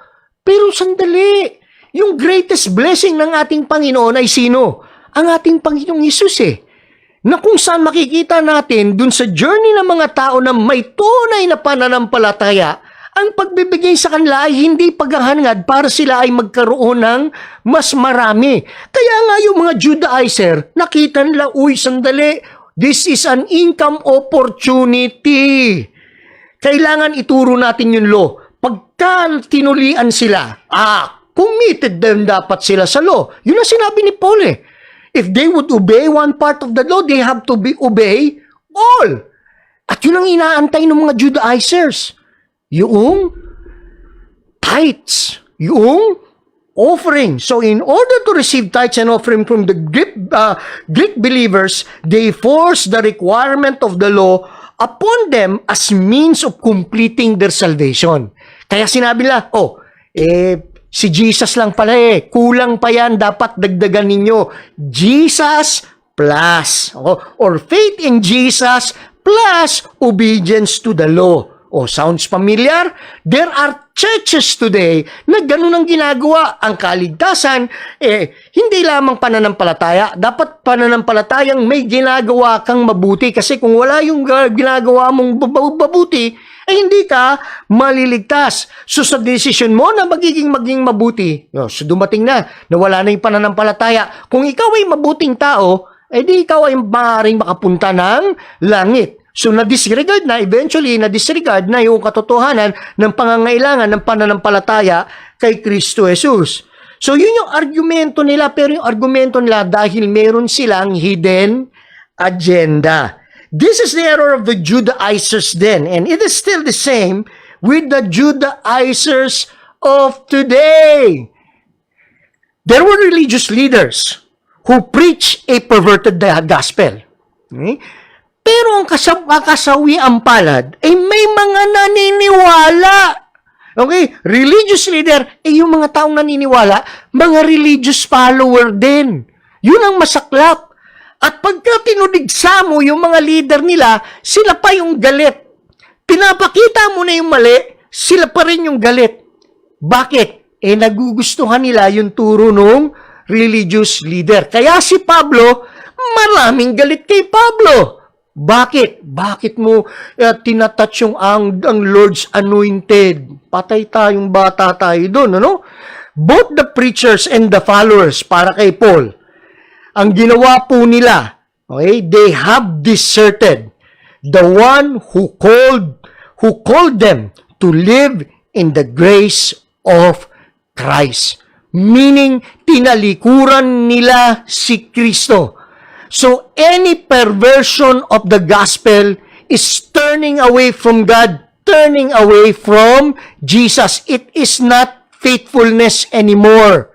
Pero sandali, yung greatest blessing ng ating Panginoon ay sino? Ang ating Panginoong Hesus Na kung saan makikita natin dun sa journey ng mga tao na may tunay na pananampalataya, ang pagbibigay sa kanila ay hindi paghahangad para sila ay magkaroon ng mas marami. Kaya nga yung mga Judaizer, nakita nila, sandali, this is an income opportunity. Kailangan ituro natin yung law. Pagka tinulian sila, committed din dapat sila sa law. Yun ang sinabi ni Paul If they would obey one part of the law, they have to obey all. At yun ang inaantay ng mga Judaizers. Yung tithes, yung offering. So in order to receive tithes and offering from the Greek believers, they force the requirement of the law upon them as means of completing their salvation. Kaya sinabi nila, si Jesus lang pala kulang pa yan, dapat dagdagan ninyo. Jesus plus, or faith in Jesus plus obedience to the law. Sounds familiar? There are churches today na ganun ang ginagawa. Ang kaligtasan, hindi lamang pananampalataya. Dapat pananampalatayang may ginagawa kang mabuti. Kasi kung wala yung ginagawa mong mabuti, hindi ka maliligtas. So sa decision mo na maging mabuti, so dumating na wala na yung pananampalataya. Kung ikaw ay mabuting tao, di ikaw ay maaaring makapunta ng langit. So, na-disregard na, eventually, na-disregard na yung katotohanan ng pangangailangan ng pananampalataya kay Kristo Jesus. So, yun yung argumento nila, pero yung argumento nila dahil meron silang hidden agenda. This is the error of the Judaizers then, and it is still the same with the Judaizers of today. There were religious leaders who preach a perverted gospel. Okay? Pero ang kasawi ang palad ay may mga naniniwala. Okay? Religious leader, yung mga taong naniniwala, mga religious follower din. Yun ang masaklap. At pagka tinudigsa mo yung mga leader nila, sila pa yung galit. Pinapakita mo na yung mali, sila pa rin yung galit. Bakit? Nagugustuhan nila yung turo ng religious leader. Kaya si Pablo, maraming galit kay Pablo. Bakit? Bakit mo tinatouch yung ang Lord's anointed? Patay tayong bata tayo doon, ano? Both the preachers and the followers, para kay Paul, ang ginawa po nila, okay, they have deserted the one who called them to live in the grace of Christ. Meaning, tinalikuran nila si Kristo. So, any perversion of the gospel is turning away from God, turning away from Jesus. It is not faithfulness anymore.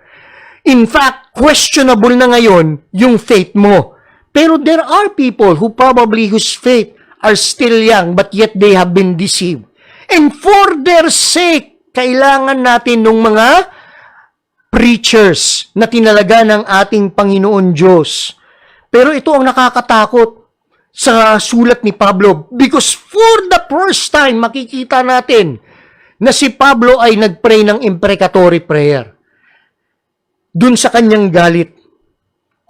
In fact, questionable na ngayon yung faith mo. Pero there are people whose faith are still young, but yet they have been deceived. And for their sake, kailangan natin ng mga preachers na tinalaga ng ating Panginoon Diyos. Pero ito ang nakakatakot sa sulat ni Pablo, because for the first time, makikita natin na si Pablo ay nagpray ng imprecatory prayer. Dun sa kanyang galit.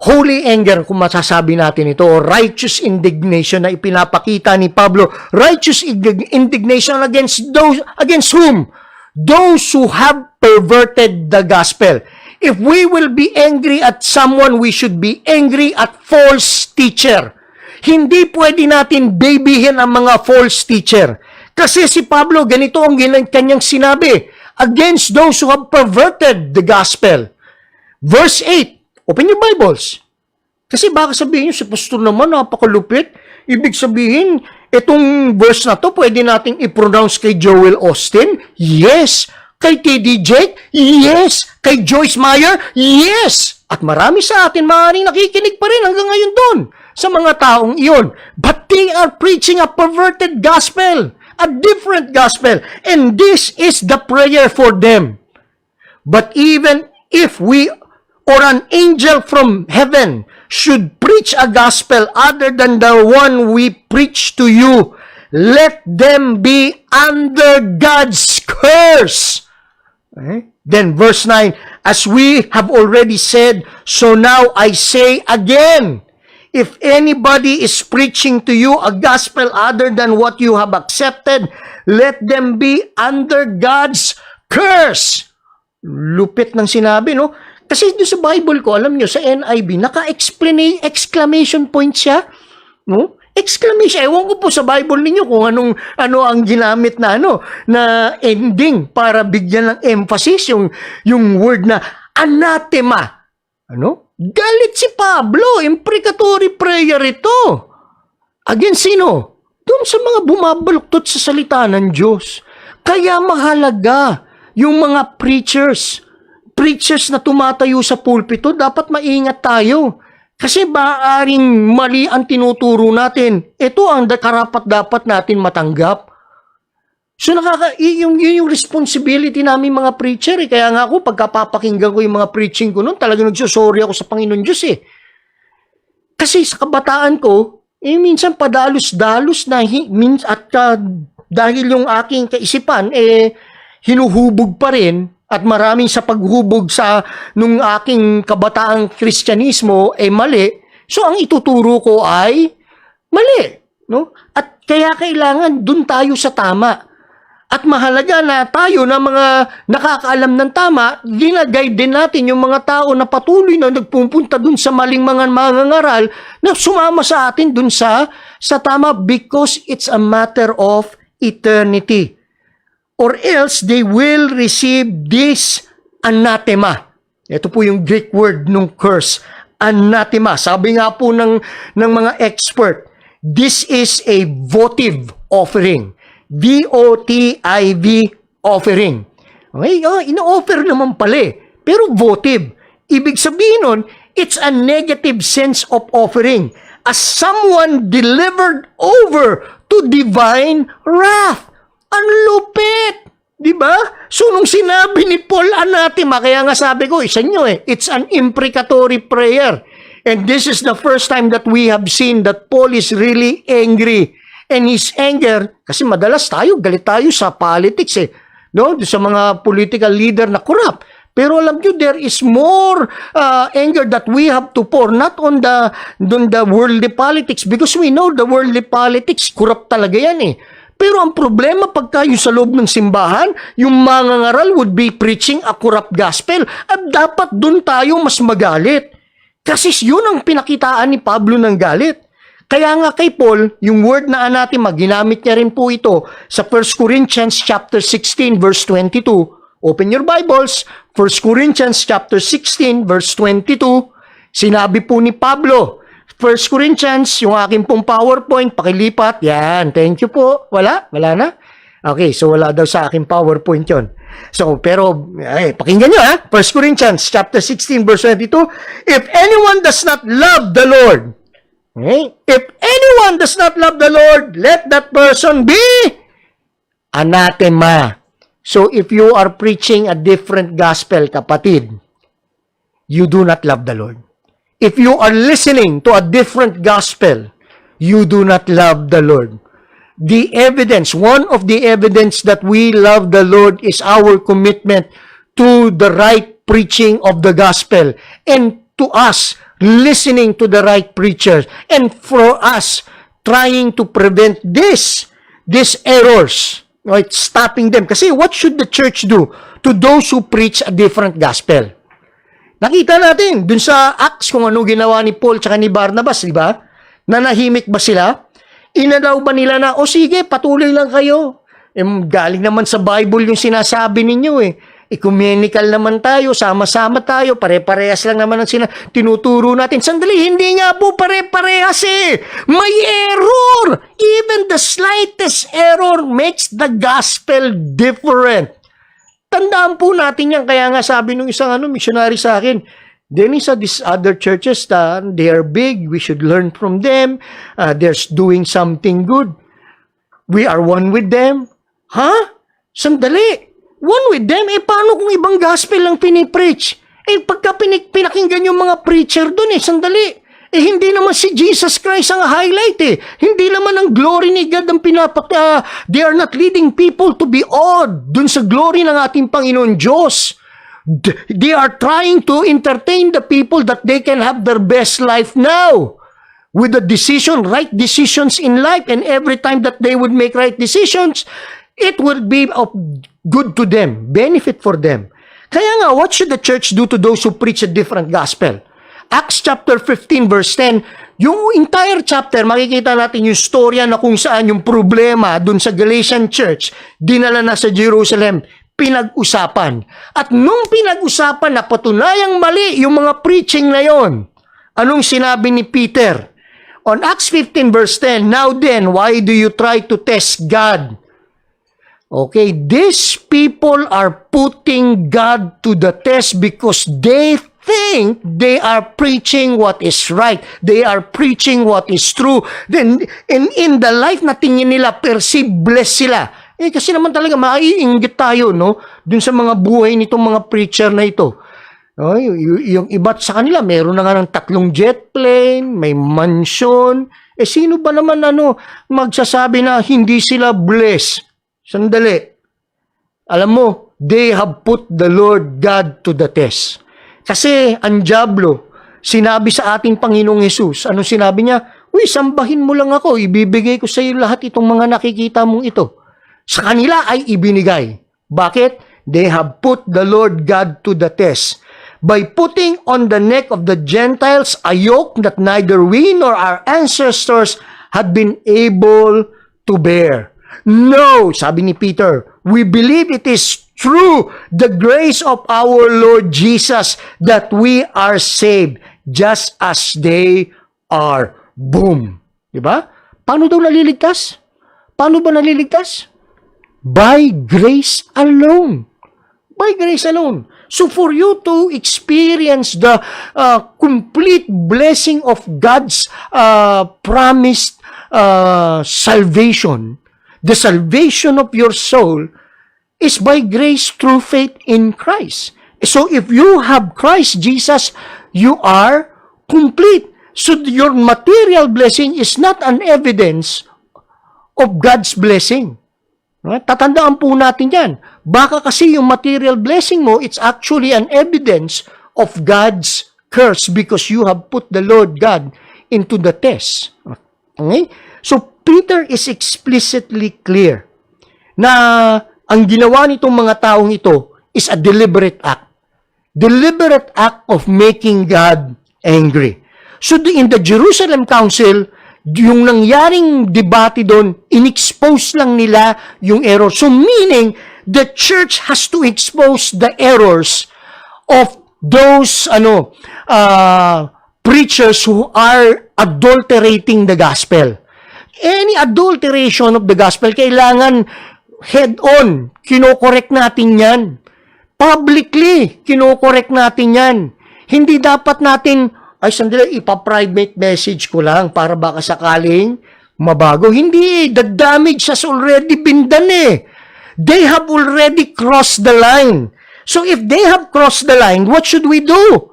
Holy anger, kung masasabi natin ito, o righteous indignation na ipinapakita ni Pablo. Righteous indignation against whom? Those who have perverted the gospel. If we will be angry at someone, we should be angry at false teacher. Hindi pwede natin babyhin ang mga false teacher. Kasi si Pablo, ganito ang kanyang sinabi, against those who have perverted the gospel. Verse 8, open your Bibles. Kasi baka sabihin nyo, si pastor naman, napakalupit. Ibig sabihin, itong verse na to, pwede nating i-pronounce kay Joel Austin? Yes. Kay T.D. Jakes? Yes. Kay Joyce Meyer? Yes. At marami sa atin maaaring nakikinig pa rin hanggang ngayon doon sa mga taong iyon. But they are preaching a perverted gospel, a different gospel. And this is the prayer for them. But even if we or an angel from heaven should preach a gospel other than the one we preach to you, let them be under God's curse. Okay? Then verse 9, as we have already said, so now I say again, if anybody is preaching to you a gospel other than what you have accepted, let them be under God's curse. Lupit ng sinabi, no? Kasi doon sa Bible ko, alam nyo, sa NIV, naka-exclamation point siya. No? Exclamation. Ewan ko po sa Bible ninyo kung ano ang ginamit na na ending para bigyan ng emphasis yung word na anathema. Galit si Pablo. Imprecatory prayer ito. Against sino? Doon sa mga bumabaluktot sa salita ng Diyos. Kaya mahalaga yung mga preachers na tumatayo sa pulpito, dapat maingat tayo. Kasi maaaring mali ang tinuturo natin. Ito ang karapat-dapat natin matanggap. So yung responsibility namin mga preacher. Kaya nga ako, pagkapapakinggan ko yung mga preaching ko noon, talagang nagsusorry ako sa Panginoon Diyos eh. Kasi sa kabataan ko, minsan padalos-dalos na at dahil yung aking kaisipan, hinuhubog pa rin. At maraming sa paghubog sa nung aking kabataang Kristyanismo mali. So ang ituturo ko ay mali, no? At kaya kailangan dun tayo sa tama. At mahalaga na tayo na mga nakakaalam ng tama, ginaguide din natin yung mga tao na patuloy na nagpupunta dun sa maling mga ngaral na sumama sa atin dun sa tama, because it's a matter of eternity. Or else they will receive this anathema. Ito po yung Greek word nung curse. Anathema. Sabi nga po ng mga expert, this is a votive offering. V-O-T-I-V offering. Okay? Ino-offer naman pala pero votive. Ibig sabihin nun, it's a negative sense of offering. As someone delivered over to divine wrath. Ang lupit! Diba? So, nung sinabi ni Paul anathema, kaya nga sabi ko, isa nyo it's an imprecatory prayer. And this is the first time that we have seen that Paul is really angry. And his anger, kasi madalas galit tayo sa politics no? Sa mga political leader na corrupt. Pero alam nyo, there is more anger that we have to pour, not on the worldly politics, because we know the worldly politics, corrupt talaga yan Pero ang problema pagka yung sa loob ng simbahan, yung mangangaral would be preaching a corrupt gospel. At dapat dun tayo mas magalit. Kasi yun ang pinakitaan ni Pablo ng galit. Kaya nga kay Paul, yung word na anathema, ginamit niya rin po ito sa 1 Corinthians chapter 16 verse 22. Open your Bibles, 1 Corinthians chapter 16 verse 22. Sinabi po ni Pablo, 1 Corinthians, yung aking pong PowerPoint, pakilipat. Yan, thank you po. Wala? Wala na? Okay, so wala daw sa aking PowerPoint yon. So, pero, pakinggan nyo 1 Corinthians chapter 16 verse 22. If anyone does not love the Lord, if anyone does not love the Lord, let that person be anathema. So, if you are preaching a different gospel, kapatid, you do not love the Lord. If you are listening to a different gospel, you do not love the Lord. The evidence, one of the evidence that we love the Lord is our commitment to the right preaching of the gospel, and to us listening to the right preachers, and for us trying to prevent these errors, right? Stopping them. Kasi what should the church do to those who preach a different gospel? Nakita natin dun sa Acts kung ano ginawa ni Paul tsaka ni Barnabas, di ba? Nanahimik ba sila? Inalaw ba nila na, sige, patuloy lang kayo. Galing naman sa Bible yung sinasabi ninyo Ecumenical naman tayo, sama-sama tayo, pare-parehas lang naman ang tinuturo natin. Sandali, hindi nga po pare-parehas May error! Even the slightest error makes the gospel different. Tandaan po natin yan. Kaya nga sabi nung isang missionary sa akin, Dennis, these other churches, they are big. We should learn from them. They're doing something good. We are one with them. Sandali. One with them? Paano kung ibang gospel lang pinipreach? Pagka pinakinggan yung mga preacher dun sandali. Hindi naman si Jesus Christ ang highlight Hindi naman ang glory ni God ang they are not leading people to be awed dun sa glory ng ating Panginoon Diyos. They are trying to entertain the people that they can have their best life now. With the right decisions in life, and every time that they would make right decisions, it would be of good to them, benefit for them. Kaya nga, what should the church do to those who preach a different gospel? Acts chapter 15 verse 10, yung entire chapter, makikita natin yung storya na kung saan yung problema dun sa Galatian church, dinala na sa Jerusalem, pinag-usapan. At nung pinag-usapan, napatunayang mali yung mga preaching na yon. Anong sinabi ni Peter? On Acts 15 verse 10, now then, why do you try to test God? Okay, these people are putting God to the test because they think they are preaching what is right. They are preaching what is true. Then, in the life na tingin nila, perceive blessed sila. Kasi naman talaga, maiinggit tayo, dun sa mga buhay nitong mga preacher na ito. Yung iba sa kanila, meron na nga ng 3 jet plane, may mansion. Sino ba naman magsasabi na hindi sila blessed? Sandali. Alam mo, they have put the Lord God to the test. Kasi ang dyablo, sinabi sa ating Panginoong Hesus, anong sinabi niya? Sambahin mo lang ako, ibibigay ko sa iyo lahat itong mga nakikita mong ito. Sa kanila ay ibinigay. Bakit? They have put the Lord God to the test. By putting on the neck of the Gentiles a yoke that neither we nor our ancestors had been able to bear. No, sabi ni Peter, we believe it is through the grace of our Lord Jesus that we are saved, just as they are. Boom. Diba? Paano daw naliligtas? Paano ba naliligtas? By grace alone. By grace alone. So for you to experience the complete blessing of God's promised salvation, the salvation of your soul is by grace through faith in Christ. So if you have Christ Jesus, you are complete. So your material blessing is not an evidence of God's blessing. Tatandaan po natin yan. Baka kasi yung material blessing mo, it's actually an evidence of God's curse because you have put the Lord God into the test. Okay? So Peter is explicitly clear na ang ginawa nitong mga taong ito is a deliberate act. Deliberate act of making God angry. So in the Jerusalem Council, yung nangyaring debate doon, in-expose lang nila yung error. So meaning, the church has to expose the errors of those preachers who are adulterating the gospel. Any adulteration of the gospel, kailangan head-on, kinokorek natin yan. Publicly, kinokorek natin yan. Hindi dapat natin, ay sandali, ipa-private message ko lang para baka sakaling mabago. Hindi, the damage has already been done eh. They have already crossed the line. So if they have crossed the line, what should we do?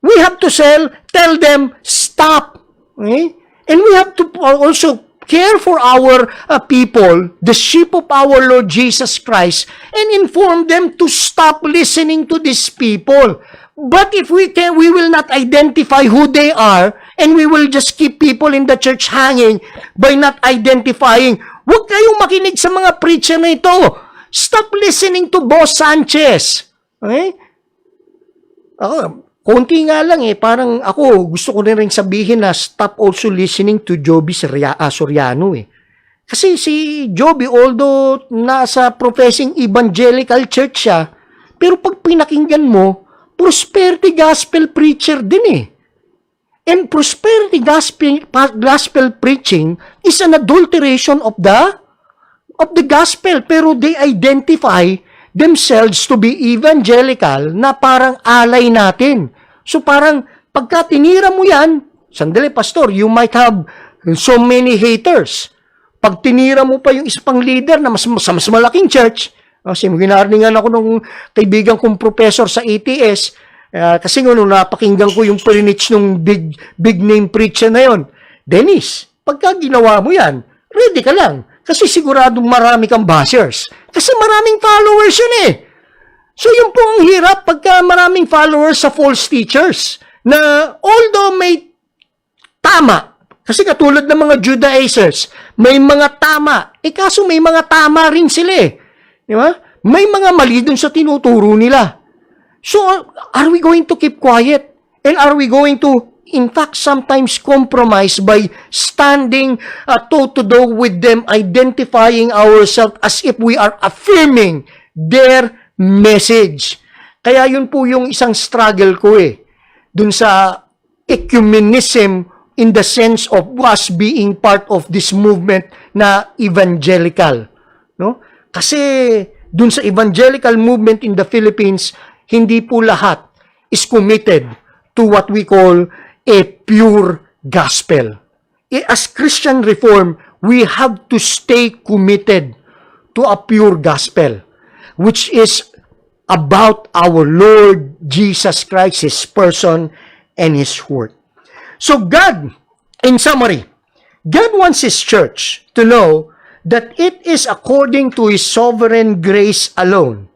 We have to tell them, stop. Okay? And we have to also care for our people, the sheep of our Lord Jesus Christ, and inform them to stop listening to these people. But if we will not identify who they are, and we will just keep people in the church hanging by not identifying, huwag kayong makinig sa mga preacher na ito. Stop listening to Boss Sanchez. Okay? Konti nga lang parang ako, gusto ko rin sabihin na stop also listening to Joby Soriano Kasi si Joby, although nasa professing evangelical church siya, pero pag pinakinggan mo, prosperity gospel preacher din And prosperity gospel preaching is an adulteration of the gospel, pero they identify themselves to be evangelical na parang alay natin. So parang pagka tinira mo yan, sandali pastor, you might have so many haters. Pag tinira mo pa yung isa pang leader na mas malaking church, kasi ginarningan ako nung kaibigan kong professor sa ATS, kasi nung napakinggan ko yung preach nung big name preacher na yon, Dennis, pagka ginawa mo yan, ready ka lang. Kasi siguradong marami kang bashers. Kasi maraming followers yun So yun po ang hirap pagka maraming followers sa false teachers. Na although may tama, kasi katulad ng mga Judaizers, may mga tama. Kaso may mga tama rin sila Di ba? May mga mali dun sa tinuturo nila. So are we going to keep quiet? And are we going to in fact, sometimes compromise by standing toe-to-toe with them, identifying ourselves as if we are affirming their message. Kaya yun po yung isang struggle ko dun sa ecumenism in the sense of us being part of this movement na evangelical. No? Kasi dun sa evangelical movement in the Philippines, hindi po lahat is committed to what we call a pure gospel. As Christian Reform, we have to stay committed to a pure gospel, which is about our Lord Jesus Christ, His person, and His word. So God, in summary, God wants His church to know that it is according to His sovereign grace alone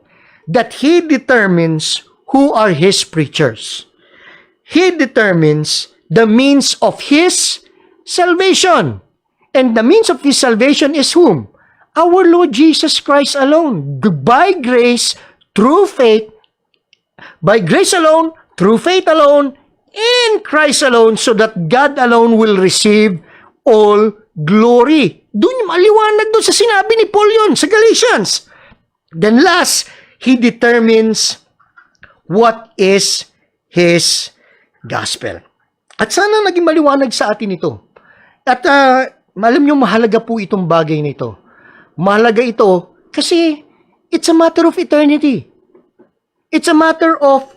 that He determines who are His preachers. He determines the means of His salvation. And the means of His salvation is whom? Our Lord Jesus Christ alone. By grace, through faith, by grace alone, through faith alone, in Christ alone, so that God alone will receive all glory. Doon maliwanag doon sa sinabi ni Paul yun, sa Galatians. Then last, He determines what is His gospel. At sana naging maliwanag sa atin ito. At alam nyo, mahalaga po itong bagay na ito. Mahalaga ito kasi it's a matter of eternity. It's a matter of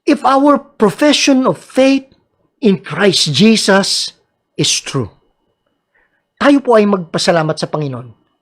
if our profession of faith in Christ Jesus is true. Tayo po ay magpasalamat sa Panginoon